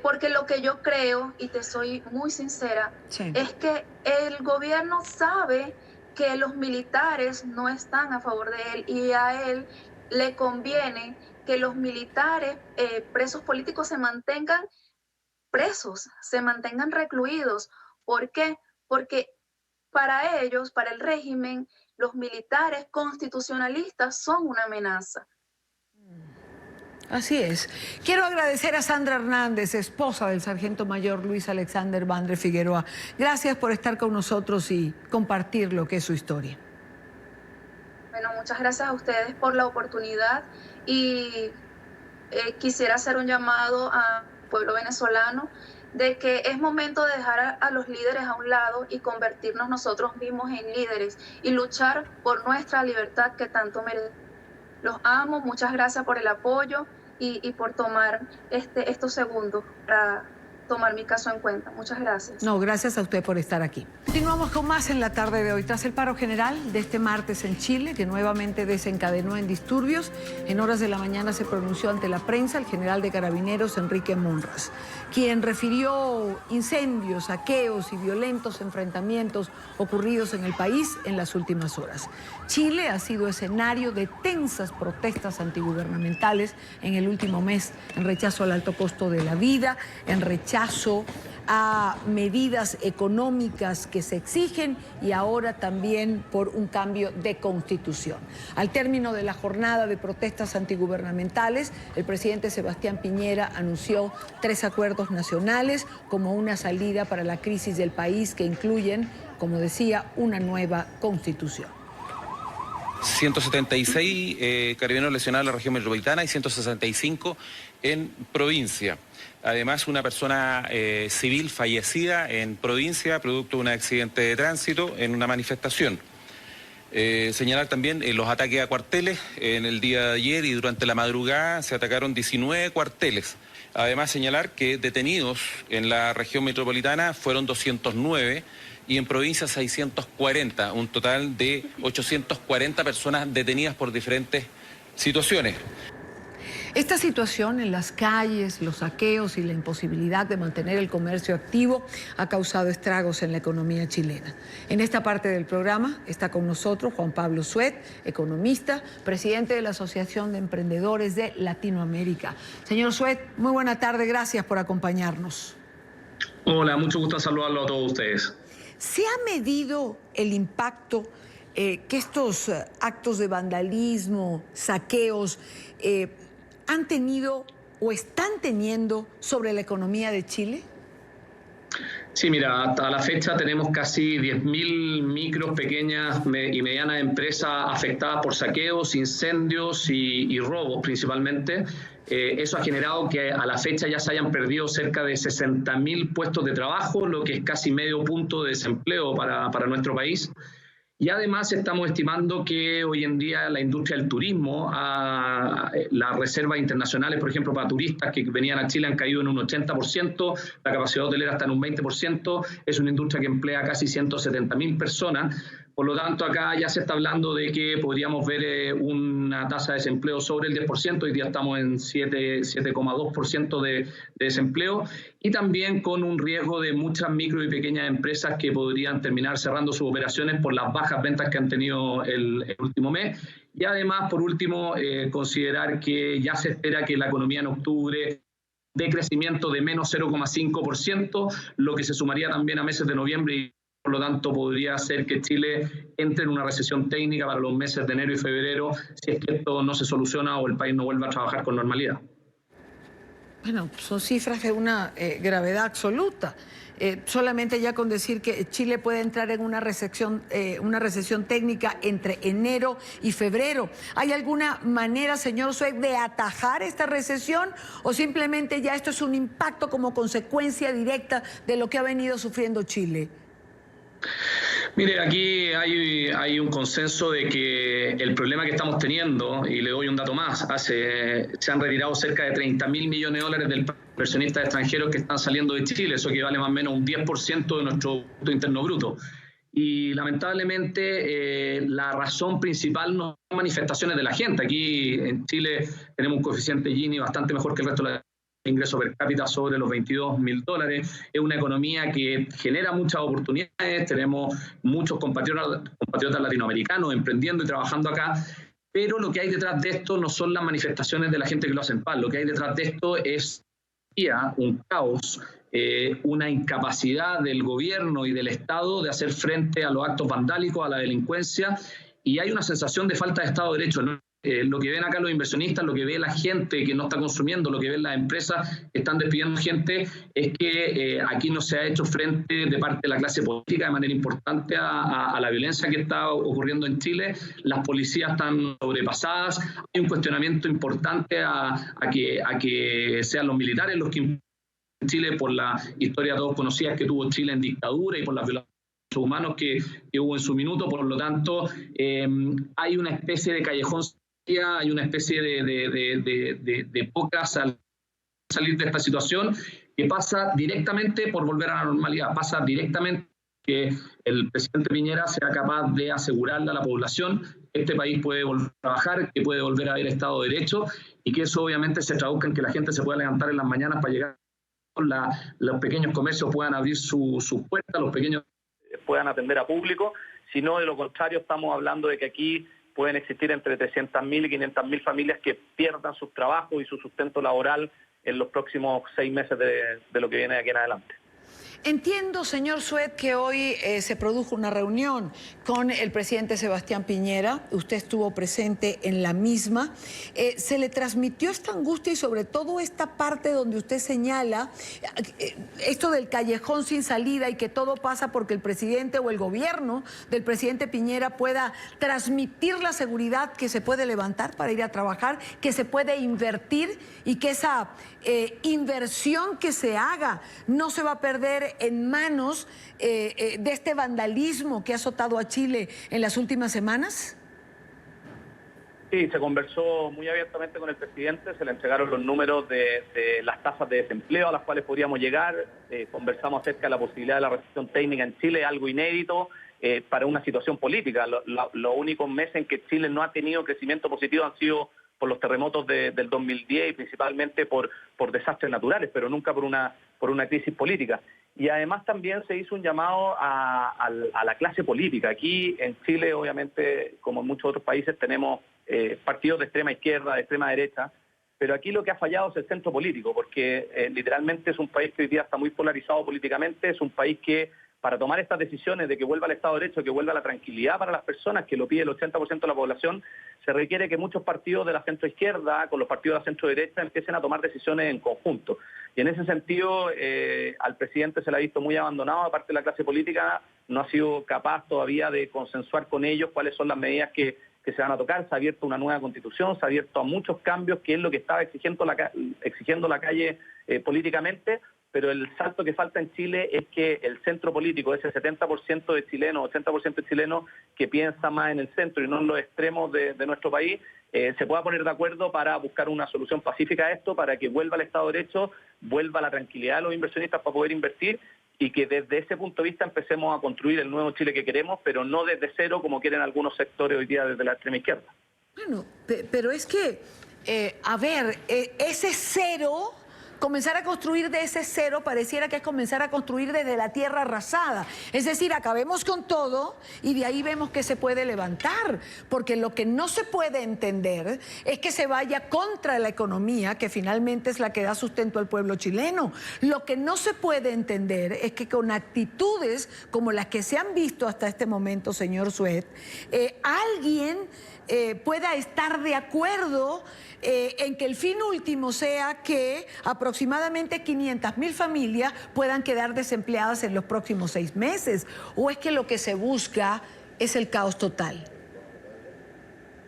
porque lo que yo creo, y te soy muy sincera, es que el gobierno sabe que los militares no están a favor de él, y a él le conviene que los militares presos políticos se mantengan presos, se mantengan recluidos. ¿Por qué? Porque para ellos, para el régimen, los militares constitucionalistas son una amenaza.
Así es. Quiero agradecer a Sandra Hernández, esposa del sargento mayor Luis Alexander Bandre Figueroa. Gracias por estar con nosotros y compartir lo que es su historia.
Bueno, muchas gracias a ustedes por la oportunidad, y quisiera hacer un llamado al pueblo venezolano de que es momento de dejar a los líderes a un lado y convertirnos nosotros mismos en líderes y luchar por nuestra libertad que tanto merecemos. Los amo, muchas gracias por el apoyo y por tomar estos segundos para tomar mi caso en cuenta. Muchas gracias.
No, gracias a usted por estar aquí. Continuamos con más en la tarde de hoy. Tras el paro general de este martes en Chile, que nuevamente desencadenó en disturbios, en horas de la mañana se pronunció ante la prensa el general de Carabineros, Enrique Monras, quien refirió incendios, saqueos y violentos enfrentamientos ocurridos en el país en las últimas horas. Chile ha sido escenario de tensas protestas antigubernamentales en el último mes, en rechazo al alto costo de la vida, en rechazo a medidas económicas que se exigen, y ahora también por un cambio de constitución. Al término de la jornada de protestas antigubernamentales, el presidente Sebastián Piñera anunció 3 acuerdos nacionales como una salida para la crisis del país, que incluyen, como decía, una nueva constitución.
176 carabineros lesionados en la región metropolitana y 165 en provincia. Además, una persona civil fallecida en provincia producto de un accidente de tránsito en una manifestación. Señalar también los ataques a cuarteles. En el día de ayer y durante la madrugada se atacaron 19 cuarteles. Además, señalar que detenidos en la región metropolitana fueron 209 y en provincia 640, un total de 840 personas detenidas por diferentes situaciones.
Esta situación en las calles, los saqueos y la imposibilidad de mantener el comercio activo ha causado estragos en la economía chilena. En esta parte del programa está con nosotros Juan Pablo Suet, economista, presidente de la Asociación de Emprendedores de Latinoamérica. Señor Suet, muy buena tarde, gracias por acompañarnos.
Hola, mucho gusto en saludarlo a todos ustedes.
¿Se ha medido el impacto que estos actos de vandalismo, saqueos, han tenido o están teniendo sobre la economía de Chile?
Sí, mira, hasta la fecha tenemos casi 10.000 micros, pequeñas y medianas empresas afectadas por saqueos, incendios y robos principalmente. Eso ha generado que a la fecha ya se hayan perdido cerca de 60.000 puestos de trabajo, lo que es casi medio punto de desempleo para nuestro país. Y además estamos estimando que hoy en día la industria del turismo, las reservas internacionales, por ejemplo, para turistas que venían a Chile han caído en un 80%, la capacidad hotelera está en un 20%, es una industria que emplea casi 170.000 personas. Por lo tanto, acá ya se está hablando de que podríamos ver una tasa de desempleo sobre el 10%, hoy día estamos en 7,2% de desempleo, y también con un riesgo de muchas micro y pequeñas empresas que podrían terminar cerrando sus operaciones por las bajas ventas que han tenido el último mes. Y además, por último, considerar que ya se espera que la economía en octubre de crecimiento de menos 0,5%, lo que se sumaría también a meses de noviembre y por lo tanto podría ser que Chile entre en una recesión técnica para los meses de enero y febrero si es que esto no se soluciona o el país no vuelve a trabajar con normalidad.
Bueno, son cifras de una gravedad absoluta. Solamente ya con decir que Chile puede entrar en una recesión técnica entre enero y febrero. ¿Hay alguna manera, señor Sued, de atajar esta recesión o simplemente ya esto es un impacto como consecuencia directa de lo que ha venido sufriendo Chile?
Mire, aquí hay un consenso de que el problema que estamos teniendo, y le doy un dato más, se han retirado cerca de 30.000 millones de dólares del inversionistas extranjeros que están saliendo de Chile, eso equivale más o menos a un 10% de nuestro Producto Interno Bruto. Y lamentablemente la razón principal no son manifestaciones de la gente. Aquí en Chile tenemos un coeficiente Gini bastante mejor que el resto de la ingreso per cápita sobre los $22.000. Es una economía que genera muchas oportunidades, tenemos muchos compatriotas latinoamericanos emprendiendo y trabajando acá, pero lo que hay detrás de esto no son las manifestaciones de la gente que lo hace en paz, lo que hay detrás de esto es un caos, una incapacidad del gobierno y del Estado de hacer frente a los actos vandálicos, a la delincuencia, y hay una sensación de falta de Estado de Derecho, ¿no? Lo que ven acá los inversionistas, lo que ve la gente que no está consumiendo, lo que ven las empresas que están despidiendo gente, es que aquí no se ha hecho frente de parte de la clase política de manera importante a la violencia que está ocurriendo en Chile. Las policías están sobrepasadas, hay un cuestionamiento importante a que sean los militares los que en Chile, por la historia todos conocida que tuvo Chile en dictadura y por las violaciones humanos que hubo en su minuto. Por lo tanto, hay una especie de callejón, hay una especie de poca salir de esta situación que pasa directamente por volver a la normalidad, pasa directamente que el presidente Piñera sea capaz de asegurarle a la población que este país puede volver a trabajar, que puede volver a haber Estado de Derecho y que eso obviamente se traduzca en que la gente se pueda levantar en las mañanas para llegar, los pequeños comercios puedan abrir sus puertas, los pequeños
puedan atender a público, sino de lo contrario estamos hablando de que aquí pueden existir entre 300.000 y 500.000 familias que pierdan sus trabajos y su sustento laboral en los próximos 6 meses de lo que viene de aquí en adelante.
Entiendo, señor Sued, que hoy se produjo una reunión con el presidente Sebastián Piñera. Usted estuvo presente en la misma. ¿Se le transmitió esta angustia y sobre todo esta parte donde usted señala esto del callejón sin salida y que todo pasa porque el presidente o el gobierno del presidente Piñera pueda transmitir la seguridad que se puede levantar para ir a trabajar, que se puede invertir y que esa inversión que se haga no se va a perder en manos de este vandalismo que ha azotado a Chile en las últimas semanas?
Sí, se conversó muy abiertamente con el presidente, se le entregaron los números de las tasas de desempleo a las cuales podríamos llegar, conversamos acerca de la posibilidad de la recesión técnica en Chile, algo inédito para una situación política. Los únicos meses en que Chile no ha tenido crecimiento positivo han sido por los terremotos del 2010 y principalmente por desastres naturales, pero nunca por una crisis política. Y además también se hizo un llamado a la clase política. Aquí en Chile, obviamente, como en muchos otros países, tenemos partidos de extrema izquierda, de extrema derecha, pero aquí lo que ha fallado es el centro político, porque literalmente es un país que hoy día está muy polarizado políticamente, es un país que para tomar estas decisiones de que vuelva el Estado de Derecho, que vuelva la tranquilidad para las personas, que lo pide el 80% de la población, se requiere que muchos partidos de la centroizquierda, con los partidos de la centroderecha, empiecen a tomar decisiones en conjunto. Y en ese sentido, al presidente se le ha visto muy abandonado, aparte de la clase política, no ha sido capaz todavía de consensuar con ellos cuáles son las medidas que se van a tocar. Se ha abierto una nueva constitución, se ha abierto a muchos cambios, que es lo que estaba exigiendo la calle políticamente, pero el salto que falta en Chile es que el centro político, ese 70% de chilenos, 80% de chilenos que piensa más en el centro y no en los extremos de nuestro país, se pueda poner de acuerdo para buscar una solución pacífica a esto, para que vuelva el Estado de Derecho, vuelva la tranquilidad de los inversionistas para poder invertir y que desde ese punto de vista empecemos a construir el nuevo Chile que queremos, pero no desde cero como quieren algunos sectores hoy día desde la extrema izquierda.
Bueno, pero es que, ese cero... Comenzar a construir de ese cero pareciera que es comenzar a construir desde la tierra arrasada. Es decir, acabemos con todo y de ahí vemos que se puede levantar. Porque lo que no se puede entender es que se vaya contra la economía, que finalmente es la que da sustento al pueblo chileno. Lo que no se puede entender es que con actitudes como las que se han visto hasta este momento, señor Sued, alguien pueda estar de acuerdo en que el fin último sea que aproximadamente 500.000 familias puedan quedar desempleadas en los próximos 6 meses? ¿O es que lo que se busca es el caos total?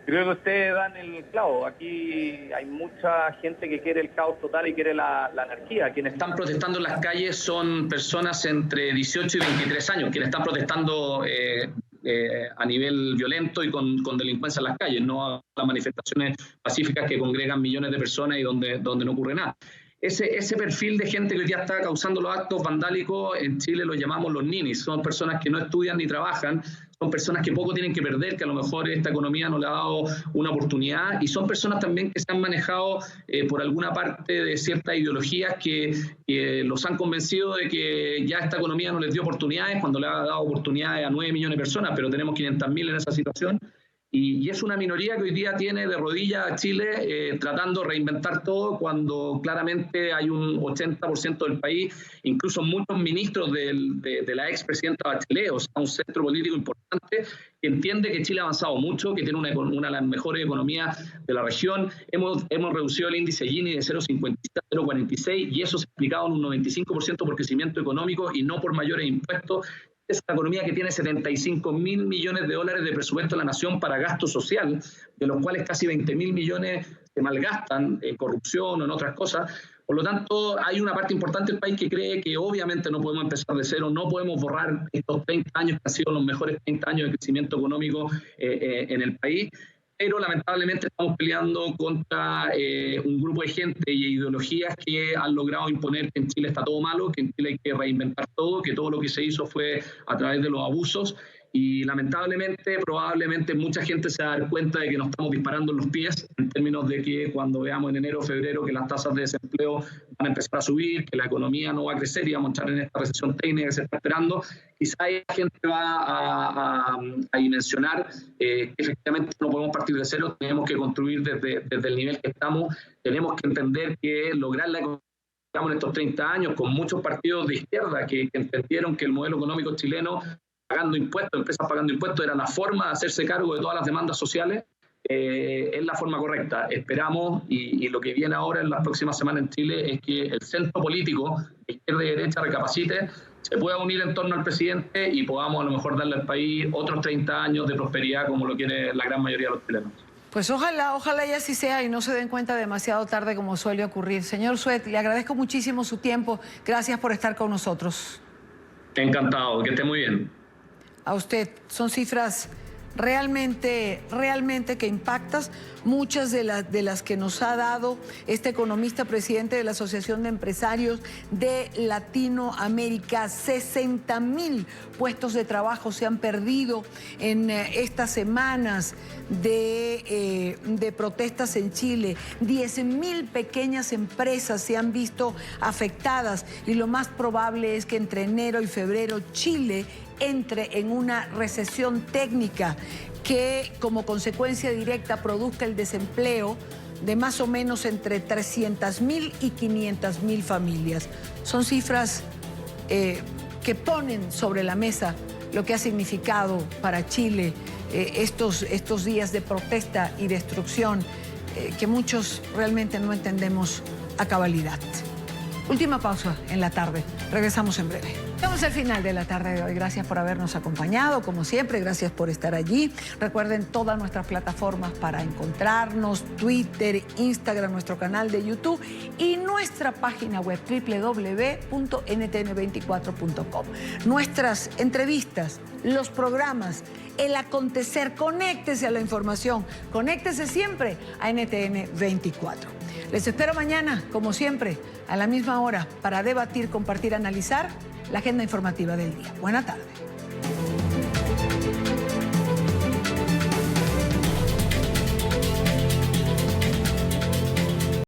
Creo que ustedes dan el clavo. Aquí hay mucha gente que quiere el caos total y quiere la anarquía. Quienes
están protestando en las calles son personas entre 18 y 23 años, quienes están protestando a nivel violento y con delincuencia en las calles, no a las manifestaciones pacíficas que congregan millones de personas y donde no ocurre nada. Ese perfil de gente que hoy día está causando los actos vandálicos, en Chile los llamamos los ninis. Son personas que no estudian ni trabajan, son personas que poco tienen que perder, que a lo mejor esta economía no le ha dado una oportunidad, y son personas también que se han manejado por alguna parte de ciertas ideologías que los han convencido de que ya esta economía no les dio oportunidades, cuando le ha dado oportunidades a 9 millones de personas, pero tenemos 500.000 en esa situación. Y es una minoría que hoy día tiene de rodillas a Chile tratando de reinventar todo, cuando claramente hay un 80% del país, incluso muchos ministros de la expresidenta Bachelet, o sea, un centro político importante, que entiende que Chile ha avanzado mucho, que tiene una de las mejores economías de la región. Hemos reducido el índice Gini de 0,50 a 0,46, y eso se ha explicado en un 95% por crecimiento económico y no por mayores impuestos. Es una economía que tiene 75.000 millones de dólares de presupuesto de la nación para gasto social, de los cuales casi 20.000 millones se malgastan en corrupción o en otras cosas. Por lo tanto, hay una parte importante del país que cree que obviamente no podemos empezar de cero, no podemos borrar estos 30 años que han sido los mejores 30 años de crecimiento económico en el país. Pero lamentablemente estamos peleando contra un grupo de gente y ideologías que han logrado imponer que en Chile está todo malo, que en Chile hay que reinventar todo, que todo lo que se hizo fue a través de los abusos. Y lamentablemente, probablemente mucha gente se va a dar cuenta de que nos estamos disparando en los pies, en términos de que cuando veamos en enero o febrero que las tasas de desempleo van a empezar a subir, que la economía no va a crecer y vamos a entrar en esta recesión técnica que se está esperando, quizá la gente va a dimensionar que efectivamente no podemos partir de cero, tenemos que construir desde el nivel que estamos, tenemos que entender que lograr la economía en estos 30 años, con muchos partidos de izquierda que entendieron que el modelo económico chileno, pagando impuestos, empresas pagando impuestos, era la forma de hacerse cargo de todas las demandas sociales, es la forma correcta. Esperamos, y lo que viene ahora en las próximas semanas en Chile, es que el centro político, de izquierda y derecha, recapacite, se pueda unir en torno al presidente y podamos a lo mejor darle al país otros 30 años de prosperidad como lo quiere la gran mayoría de los chilenos.
Pues ojalá y así sea y no se den cuenta demasiado tarde como suele ocurrir. Señor Suet, le agradezco muchísimo su tiempo. Gracias por estar con nosotros.
Encantado, que esté muy bien.
A usted, son cifras realmente que impactan, muchas de las que nos ha dado este economista, presidente de la Asociación de Empresarios de Latinoamérica. 60.000 puestos de trabajo se han perdido en estas semanas de protestas en Chile. 10.000 pequeñas empresas se han visto afectadas y lo más probable es que entre enero y febrero Chile entre en una recesión técnica que como consecuencia directa produzca el desempleo de más o menos entre 300.000 y 500.000 familias. Son cifras que ponen sobre la mesa lo que ha significado para Chile estos días de protesta y destrucción que muchos realmente no entendemos a cabalidad. Última pausa en la tarde. Regresamos en breve. Estamos al final de la tarde de hoy. Gracias por habernos acompañado, como siempre. Gracias por estar allí. Recuerden todas nuestras plataformas para encontrarnos: Twitter, Instagram, nuestro canal de YouTube y nuestra página web www.ntn24.com. Nuestras entrevistas, los programas, el acontecer. Conéctese a la información. Conéctese siempre a NTN24. Les espero mañana, como siempre, a la misma hora, para debatir, compartir, analizar la agenda informativa del día. Buena tarde.